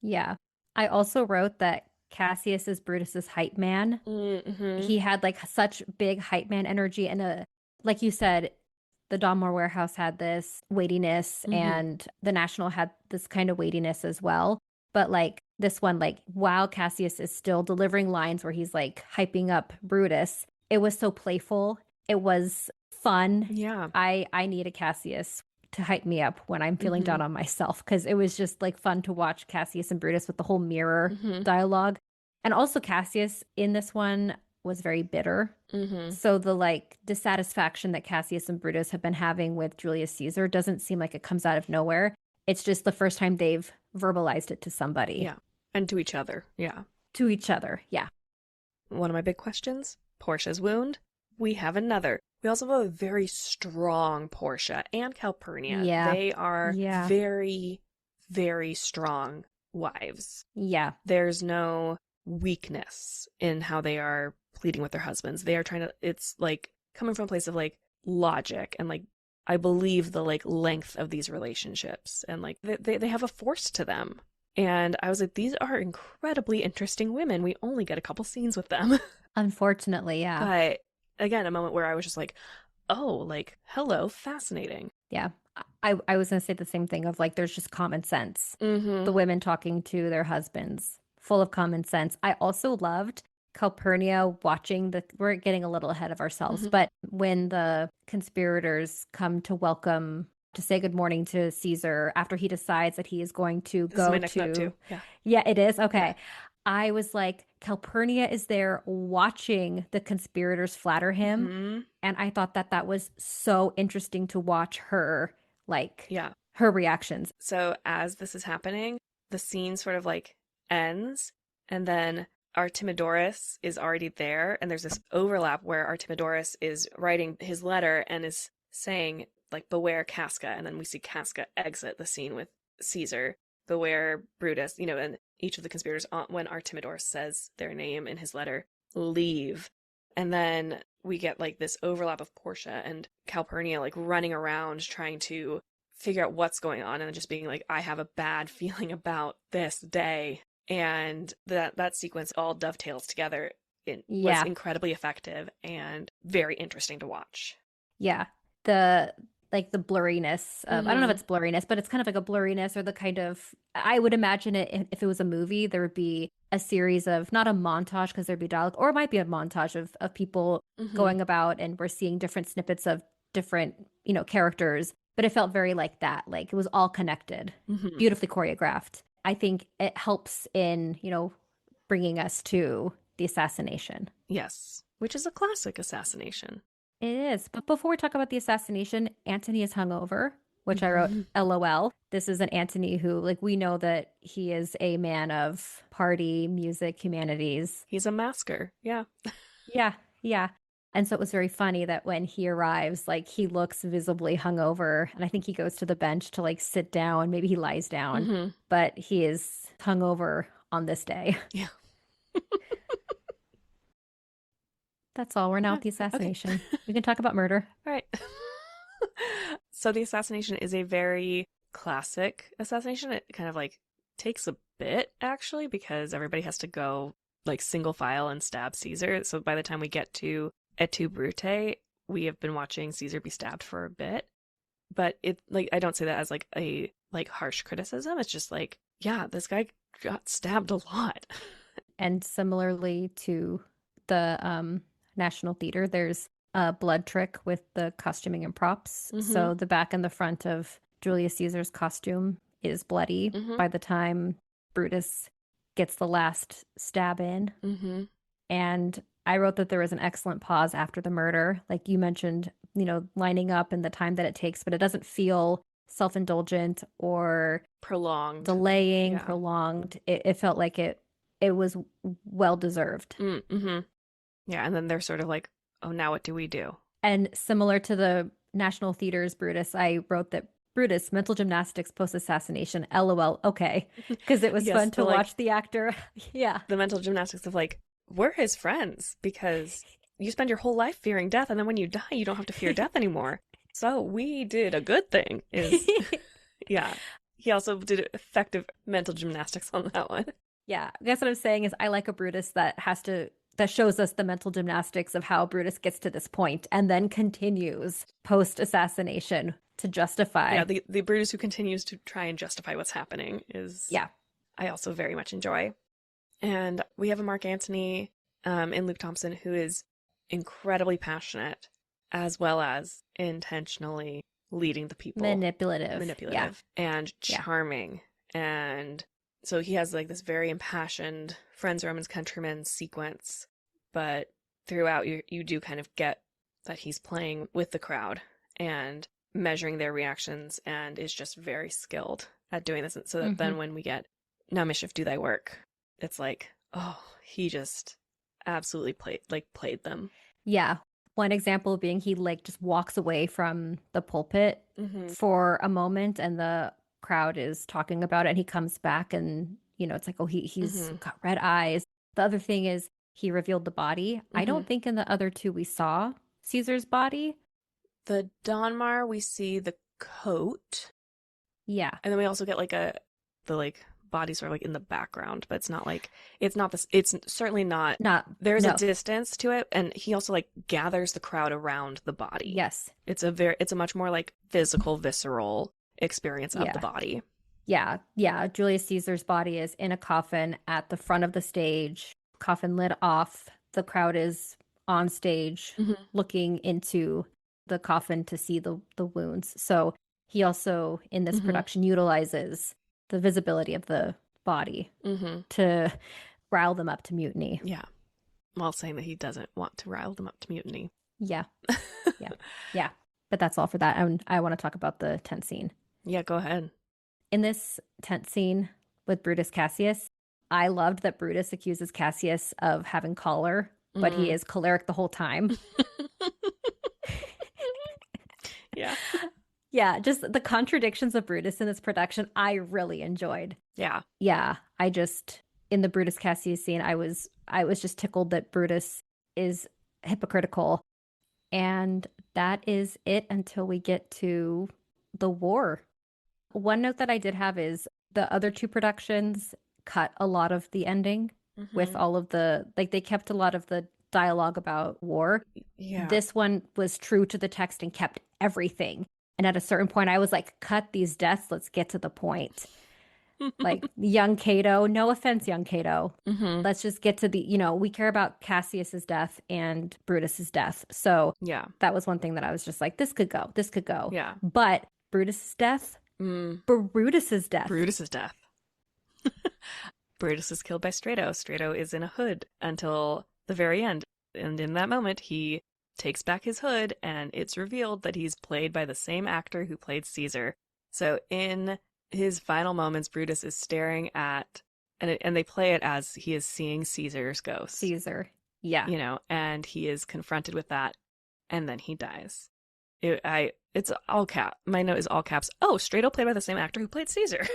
Yeah. I also wrote that Cassius is Brutus's hype man. He had like such big hype man energy, and like you said, the Donmar Warehouse had this weightiness, and the National had this kind of weightiness as well. But like this one, like while Cassius is still delivering lines where he's like hyping up Brutus, it was so playful. It was fun. Yeah, I need a Cassius to hype me up when I'm feeling down on myself, because it was just like fun to watch Cassius and Brutus with the whole mirror dialogue. And also Cassius in this one was very bitter. So the like dissatisfaction that Cassius and Brutus have been having with Julius Caesar doesn't seem like it comes out of nowhere. It's just the first time they've verbalized it to somebody. Yeah. And to each other. Yeah. To each other. Yeah. One of my big questions, Portia's wound. We have another. We also have a very strong Portia and Calpurnia. Yeah. They are very, very strong wives. Yeah. There's no weakness in how they are pleading with their husbands. They are trying to, it's like coming from a place of like logic and like, I believe the like length of these relationships, and like they have a force to them. And I was like, these are incredibly interesting women. We only get a couple scenes with them. Unfortunately, yeah. But again, a moment where I was just like, oh, like, hello, fascinating. Yeah. I was going to say the same thing of like, there's just common sense. The women talking to their husbands, full of common sense. I also loved Calpurnia watching we're getting a little ahead of ourselves, but when the conspirators come to say good morning to Caesar after he decides that he is going to go to. Yeah, it is. Okay. Yeah. I was like, Calpurnia is there watching the conspirators flatter him. And I thought that was so interesting to watch her, like, her reactions. So as this is happening, the scene sort of like ends, and then Artemidorus is already there. And there's this overlap where Artemidorus is writing his letter and is saying, like, beware Casca. And then we see Casca exit the scene with Caesar. Beware Brutus, and each of the conspirators, when Artemidorus says their name in his letter, leave. And then we get like this overlap of Portia and Calpurnia like running around trying to figure out what's going on, and just being like, I have a bad feeling about this day. And that sequence all dovetails together. It was incredibly effective and very interesting to watch. Yeah. The blurriness of, I don't know if it's blurriness, but it's kind of like a blurriness, or the kind of, I would imagine it if it was a movie, there would be a series of, not a montage because there'd be dialogue, or it might be a montage of people going about, and we're seeing different snippets of different, characters, but it felt very like that. Like it was all connected, beautifully choreographed. I think it helps in, bringing us to the assassination. Yes, which is a classic assassination. It is. But before we talk about the assassination, Antony is hungover, which I wrote LOL. This is an Antony who, like, we know that he is a man of party, music, humanities. He's a masker. Yeah. Yeah. And so it was very funny that when he arrives, like, he looks visibly hungover. And I think he goes to the bench to, like, sit down. Maybe he lies down. But he is hungover on this day. Yeah. That's all. We're now at the assassination. Okay. We can talk about murder. All right. So the assassination is a very classic assassination. It kind of like takes a bit, actually, because everybody has to go like single file and stab Caesar. So by the time we get to Et tu, Brute, we have been watching Caesar be stabbed for a bit. But it, like, I don't say that as like a like harsh criticism. It's just like, yeah, this guy got stabbed a lot. And similarly to the National Theater, there's a blood trick with the costuming and props. So the back and the front of Julius Caesar's costume is bloody by the time Brutus gets the last stab in. And I wrote that there was an excellent pause after the murder. Like you mentioned, lining up and the time that it takes, but it doesn't feel self-indulgent or prolonged. Delaying, prolonged. It felt like it was well-deserved. Yeah, and then they're sort of like, oh, now what do we do? And similar to the National Theater's Brutus, I wrote that Brutus, mental gymnastics post-assassination, LOL, okay. Because it was fun to watch the actor. Yeah. The mental gymnastics of like, we're his friends because you spend your whole life fearing death, and then when you die, you don't have to fear death anymore. So we did a good thing. Yeah. He also did effective mental gymnastics on that one. Yeah. I guess what I'm saying is I like a Brutus that shows us the mental gymnastics of how Brutus gets to this point and then continues post-assassination to justify. Yeah, the Brutus who continues to try and justify what's happening is, I also very much enjoy. And we have a Mark Antony in Luke Thompson who is incredibly passionate as well as intentionally leading the people. Manipulative and charming. And so he has like this very impassioned Friends, Romans, Countrymen sequence, but throughout you do kind of get that he's playing with the crowd and measuring their reactions and is just very skilled at doing this. So that then when we get Now Mischief Do Thy Work, it's like, oh, he just absolutely played them. Yeah. One example being he like just walks away from the pulpit for a moment and the crowd is talking about it and he comes back and, it's like, oh, he's got red eyes. The other thing is he revealed the body. I don't think in the other two we saw Caesar's body. The Donmar, we see the coat. Yeah. And then we also get the body sort of like in the background, but it's not like, it's certainly not, there's a distance to it. And he also like gathers the crowd around the body. Yes. It's a much more like physical, visceral experience of the body. Yeah. Yeah. Julius Caesar's body is in a coffin at the front of the stage, coffin lid off. The crowd is on stage looking into the coffin to see the wounds. So he also in this production utilizes the visibility of the body to rile them up to mutiny. Yeah. While saying that he doesn't want to rile them up to mutiny. Yeah. Yeah. But that's all for that. I want to talk about the tent scene. Yeah, go ahead. In this tent scene with Brutus Cassius, I loved that Brutus accuses Cassius of having choler, but he is choleric the whole time. Yeah. Yeah, just the contradictions of Brutus in this production, I really enjoyed. Yeah. Yeah, in the Brutus Cassius scene, I was just tickled that Brutus is hypocritical. And that is it until we get to the war. One note that I did have is the other two productions cut a lot of the ending with all of they kept a lot of the dialogue about war. Yeah. This one was true to the text and kept everything. And at a certain point, I was like, cut these deaths. Let's get to the point. Like young Cato, no offense, young Cato. Let's just get to we care about Cassius's death and Brutus's death. So that was one thing that I was just like, this could go. Yeah. But Brutus's death, Brutus's death. Brutus is killed by Strato. Strato is in a hood until the very end. And in that moment, he takes back his hood and it's revealed that he's played by the same actor who played Caesar. So in his final moments, Brutus is staring at, and they play it as he is seeing Caesar's ghost. Caesar. Yeah. And he is confronted with that and then he dies. It's all cap. My note is all caps. Oh, Strato played by the same actor who played Caesar.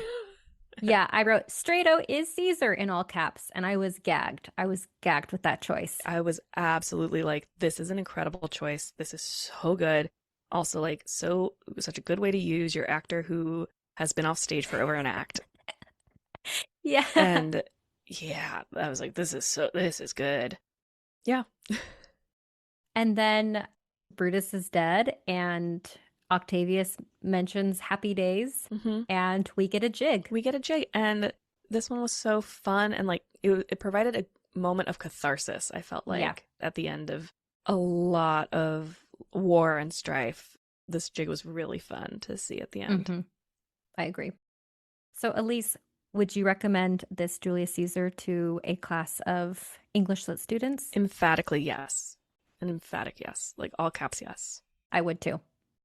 Yeah, I wrote Strato is Caesar in all caps, and I was gagged. I was gagged with that choice. I was absolutely like, this is an incredible choice. This is so good. Also, like, such a good way to use your actor who has been off stage for over an act. Yeah. And yeah, I was like, this is good. Yeah. And then Brutus is dead, and Octavius mentions happy days, and we get a jig. And this one was so fun, and like it provided a moment of catharsis, I felt like, at the end of a lot of war and strife. This jig was really fun to see at the end. I agree. So, Elyse, would you recommend this Julius Caesar to a class of English Lit students? Emphatically yes. An emphatic yes. Like all caps yes. I would too.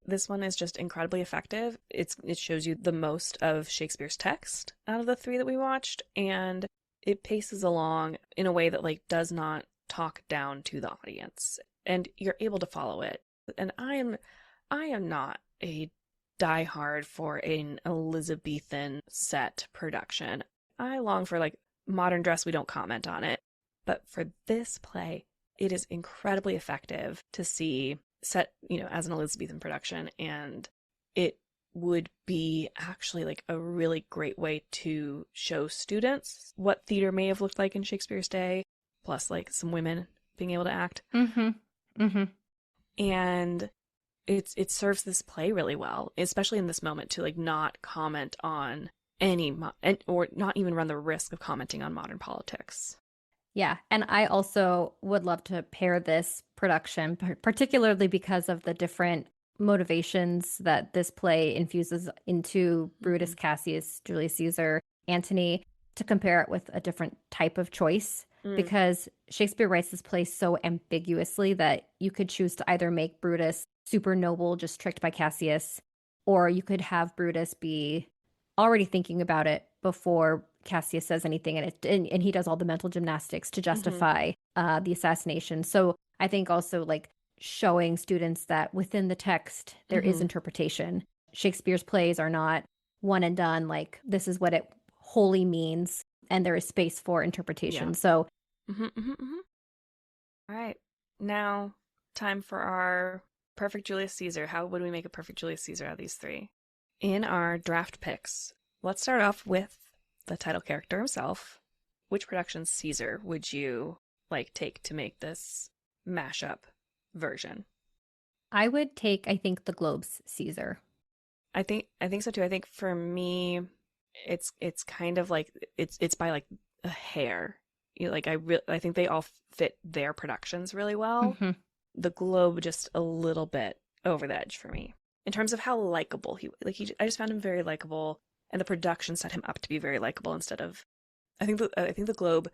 This one is just incredibly effective. It shows you the most of Shakespeare's text out of the three that we watched, and it paces along in a way that like does not talk down to the audience, and you're able to follow it. And I am not a diehard for an Elizabethan set production. I long for like modern dress. We don't comment on it, but for this play, it is incredibly effective to see set, as an Elizabethan production, and it would be actually like a really great way to show students what theater may have looked like in Shakespeare's day, plus like some women being able to act. Mm-hmm. Mm-hmm. And it serves this play really well, especially in this moment, to like not comment on or not even run the risk of commenting on modern politics. Yeah, and I also would love to pair this production, particularly because of the different motivations that this play infuses into Brutus, Cassius, Julius Caesar, Antony, to compare it with a different type of choice. Because Shakespeare writes this play so ambiguously that you could choose to either make Brutus super noble, just tricked by Cassius, or you could have Brutus be already thinking about it before Cassius says anything, and he does all the mental gymnastics to justify the assassination. So I think also like showing students that within the text there is interpretation. Shakespeare's plays are not one and done, like this is what it wholly means, and there is space for interpretation. Yeah. So All right, now time for our perfect Julius Caesar. How would we make a perfect Julius Caesar out of these three? In our draft picks, let's start off with the title character himself. Which production's Caesar would you like take to make this mashup version? I would take, I think, the Globe's Caesar. I think so too. I think for me, it's kind of like it's by like a hair. I think they all fit their productions really well. The Globe just a little bit over the edge for me in terms of how likable I just found him very likable, and the production set him up to be very likable instead of. I think the Globe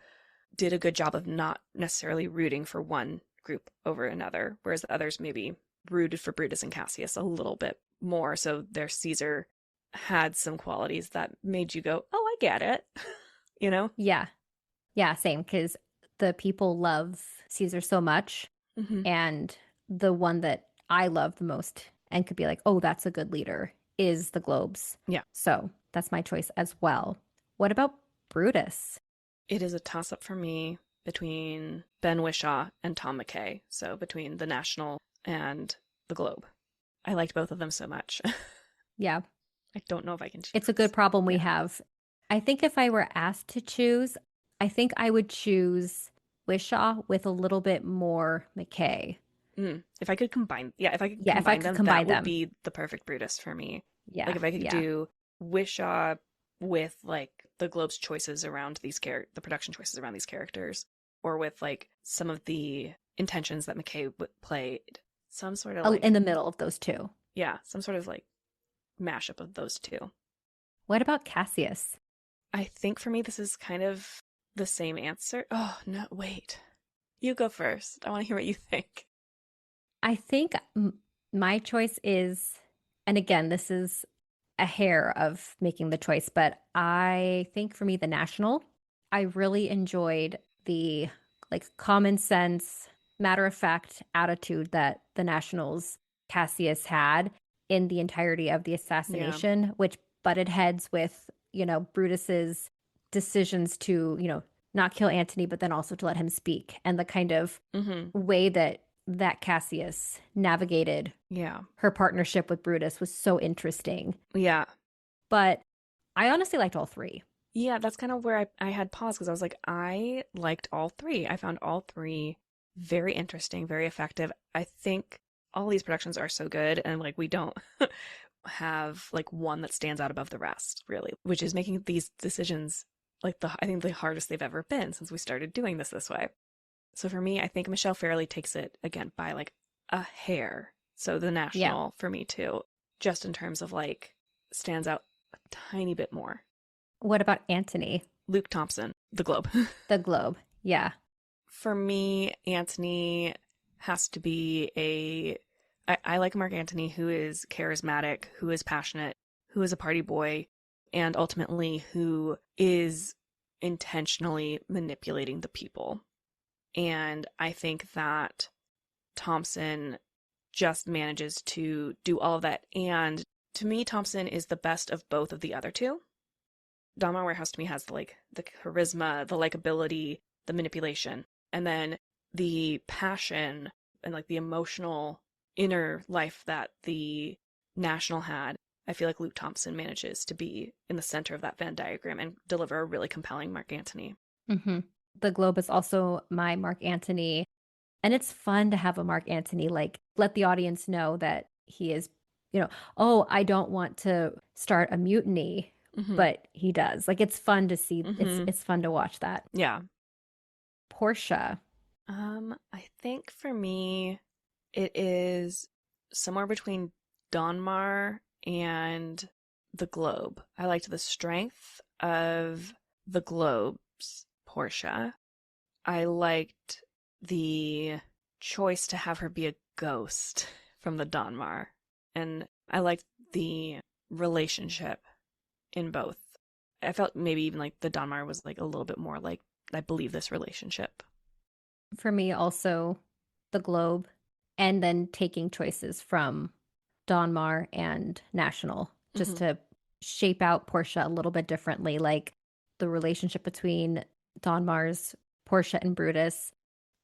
did a good job of not necessarily rooting for one group over another, whereas the others maybe rooted for Brutus and Cassius a little bit more. So their Caesar had some qualities that made you go, "Oh, I get it," Yeah. Yeah, same, because the people love Caesar so much. And the one that I love the most and could be like, oh, that's a good leader is the Globes. Yeah. So that's my choice as well. What about Brutus? It is a toss-up for me between Ben Whishaw and Tom McKay. So between the National and the Globe. I liked both of them so much. Yeah. I don't know if I can choose. It's a good problem we have. I think if I were asked to choose, I think I would choose Whishaw with a little bit more McKay. If I could combine, if I could combine them, that would be the perfect Brutus for me. Yeah. Like if I could do Whishaw with like the Globe's choices around the production choices around these characters, or with like some of the intentions that McKay played, some sort of in the middle of those two. Yeah, some sort of like mashup of those two. What about Cassius? I think for me this is kind of the same answer. Oh, no, wait. You go first. I want to hear what you think. I think my choice is, and again, this is a hair of making the choice, but I think for me, the National. I really enjoyed the like common sense, matter of fact attitude that the National's Cassius had in the entirety of the assassination, which butted heads with, Brutus's decisions to, not kill Antony, but then also to let him speak, and the kind of way that Cassius navigated her partnership with Brutus was so interesting. Yeah. But I honestly liked all three. Yeah, that's kind of where I had pause, because I was like, I liked all three. I found all three very interesting, very effective. I think all these productions are so good, and like we don't have like one that stands out above the rest, really, which is making these decisions like I think the hardest they've ever been since we started doing this way. So for me, I think Michelle Fairley takes it again by like a hair. So the National for me too, just in terms of like stands out tiny bit more. What about Antony? Luke Thompson, The Globe. The Globe. Yeah. For me, Antony has to be I like Mark Antony, who is charismatic, who is passionate, who is a party boy, and ultimately who is intentionally manipulating the people. And I think that Thompson just manages to do all of that. And to me, Thompson is the best of both of the other two. Donmar Warehouse to me has the charisma, the likability, the manipulation, and then the passion and like the emotional inner life that the National had. I feel like Luke Thompson manages to be in the center of that Venn diagram and deliver a really compelling Mark Antony. Mm-hmm. The Globe is also my Mark Antony. And it's fun to have a Mark Antony, like, let the audience know that he is, oh, I don't want to start a mutiny, but he does. Like, it's fun to see. It's fun to watch that. Yeah. Portia. I think for me, it is somewhere between Donmar and the Globe. I liked the strength of the Globe's Portia. I liked the choice to have her be a ghost from the Donmar. And I liked the relationship in both. I felt maybe even like the Donmar was like a little bit more like, I believe this relationship. For me, also the Globe, and then taking choices from Donmar and National just to shape out Portia a little bit differently. Like the relationship between Donmar's Portia and Brutus,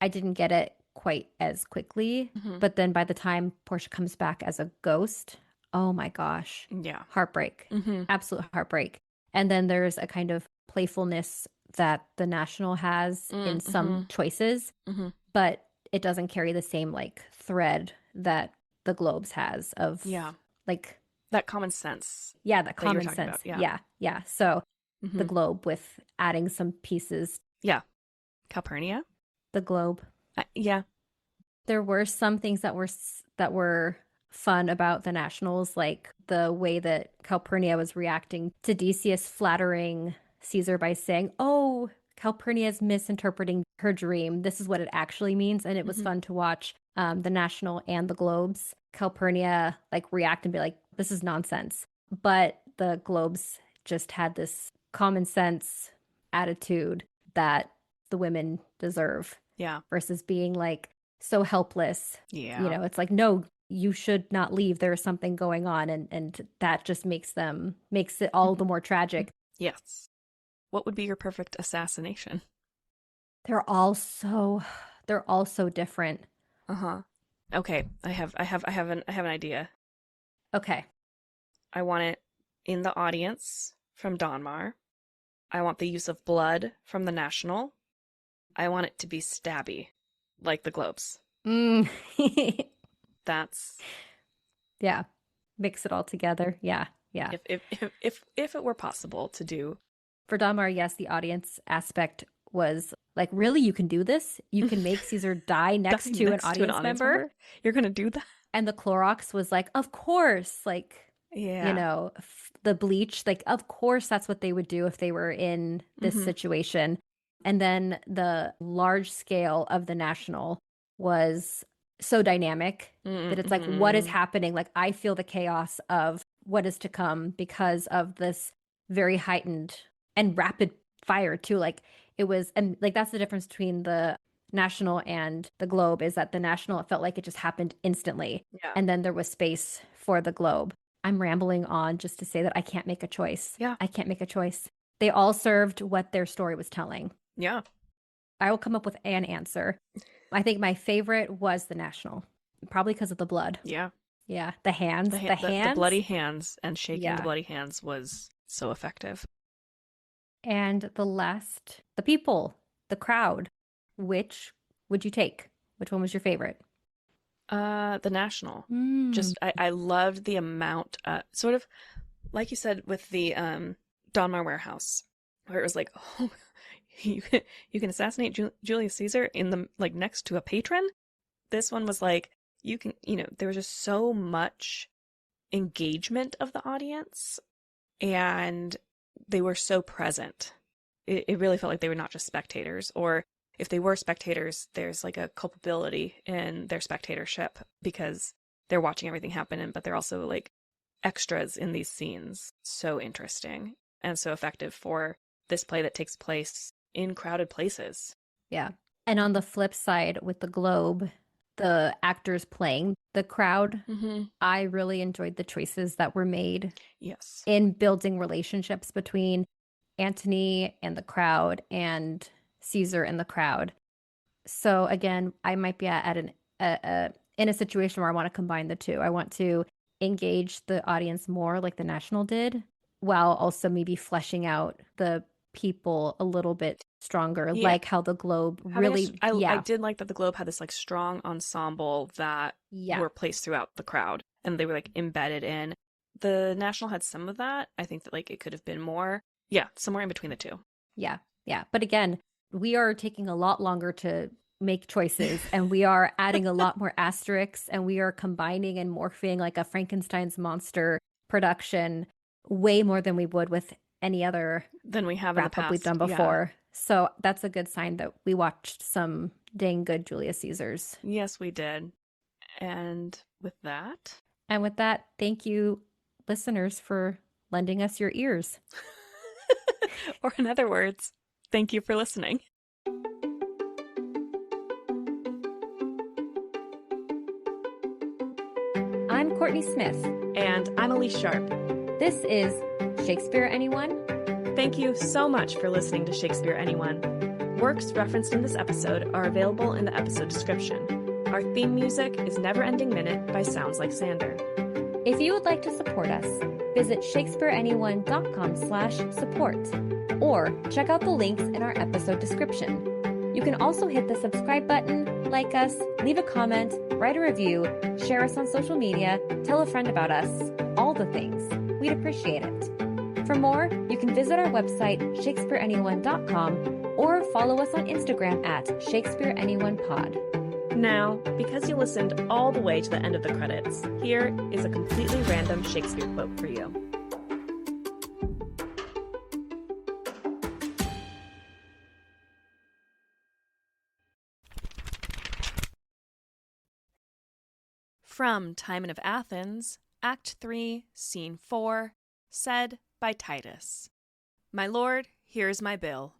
I didn't get it quite as quickly. But then by the time Portia comes back as a ghost, oh my gosh. Yeah. Heartbreak. Absolute heartbreak. And then there's a kind of playfulness that the National has in some choices, but it doesn't carry the same like thread that the Globes has of like that common sense. Yeah, that common sense. About, yeah. So the Globe with adding some pieces. Yeah. Kourtney. The Globe. Yeah. There were some things that were fun about the Nationals, like the way that Kourtney was reacting to Decius flattering Caesar by saying, "Oh, Kourtney is misinterpreting her dream. This is what it actually means." And it was fun to watch the National and the Globes. Kourtney like react and be like, "This is nonsense." But the Globes just had this common sense attitude that the women deserve. Yeah. Versus being like so helpless. Yeah. It's like, no, you should not leave. There is something going on. And that just makes it all the more tragic. Yes. What would be your perfect assassination? They're all so different. Okay. I have an idea. Okay. I want it in the audience from Donmar. I want the use of blood from the National. I want it to be stabby, like the Globes. That's... Yeah. Mix it all together. Yeah. If it were possible to do. For Donmar, yes, the audience aspect was like, really? You can do this? You can make Caesar die next to an audience member? You're going to do that? And the Clorox was like, of course. Like, the bleach, like, of course that's what they would do if they were in this situation. And then the large scale of the National was so dynamic that it's like, what is happening? Like, I feel the chaos of what is to come because of this very heightened and rapid fire too. Like it was, and like, that's the difference between the National and the Globe, is that the National, it felt like it just happened instantly. Yeah. And then there was space for the Globe. I'm rambling on just to say that I can't make a choice. Yeah. I can't make a choice. They all served what their story was telling. Yeah. I will come up with an answer. I think my favorite was the National, probably because of the blood. Yeah. Yeah. The hands. The hands. The bloody hands and shaking the bloody hands was so effective. And the people, the crowd. Which would you take? Which one was your favorite? The National. Just, I loved the amount, sort of like you said with the Donmar Warehouse, where it was like, oh, you can assassinate Julius Caesar in the, like, next to a patron. This one was like, you can, there was just so much engagement of the audience. and they were so present. It really felt like they were not just spectators, or if they were spectators, there's like a culpability in their spectatorship because they're watching everything happen, but they're also like extras in these scenes. So interesting and so effective for this play that takes place in crowded places. Yeah. And on the flip side with the Globe, the actors playing the crowd, I really enjoyed the choices that were made in building relationships between Antony and the crowd and Caesar and the crowd. So again, I might be in a situation where I want to combine the two. I want to engage the audience more like the National did, while also maybe fleshing out the people a little bit stronger, like how the Globe really... I did like that the Globe had this like strong ensemble that were placed throughout the crowd, and they were like embedded in. The National had some of that. I think that like it could have been more. Yeah, somewhere in between the two. Yeah. But again, we are taking a lot longer to make choices, and we are adding a lot more asterisks, and we are combining and morphing like a Frankenstein's monster production way more than we would with any other than we have in the past we've done before. So that's a good sign that we watched some dang good Julius Caesars. Yes, we did. And with that, thank you, listeners, for lending us your ears. Or in other words, thank you for listening. I'm Kourtney Smith. And I'm Elyse Sharp. This is Shakespeare Anyone? Thank you so much for listening to Shakespeare Anyone. Works referenced in this episode are available in the episode description. Our theme music is Never Ending Minute by Sounds Like Sander. If you would like to support us, visit shakespeareanyone.com/support or check out the links in our episode description. You can also hit the subscribe button, like us, leave a comment, write a review, share us on social media, tell a friend about us, all the things. We'd appreciate it. For more, you can visit our website, shakespeareanyone.com, or follow us on Instagram at shakespeareanyonepod. Now, because you listened all the way to the end of the credits, here is a completely random Shakespeare quote for you. From Timon of Athens, Act 3, Scene 4, said by Titus. My lord, here is my bill.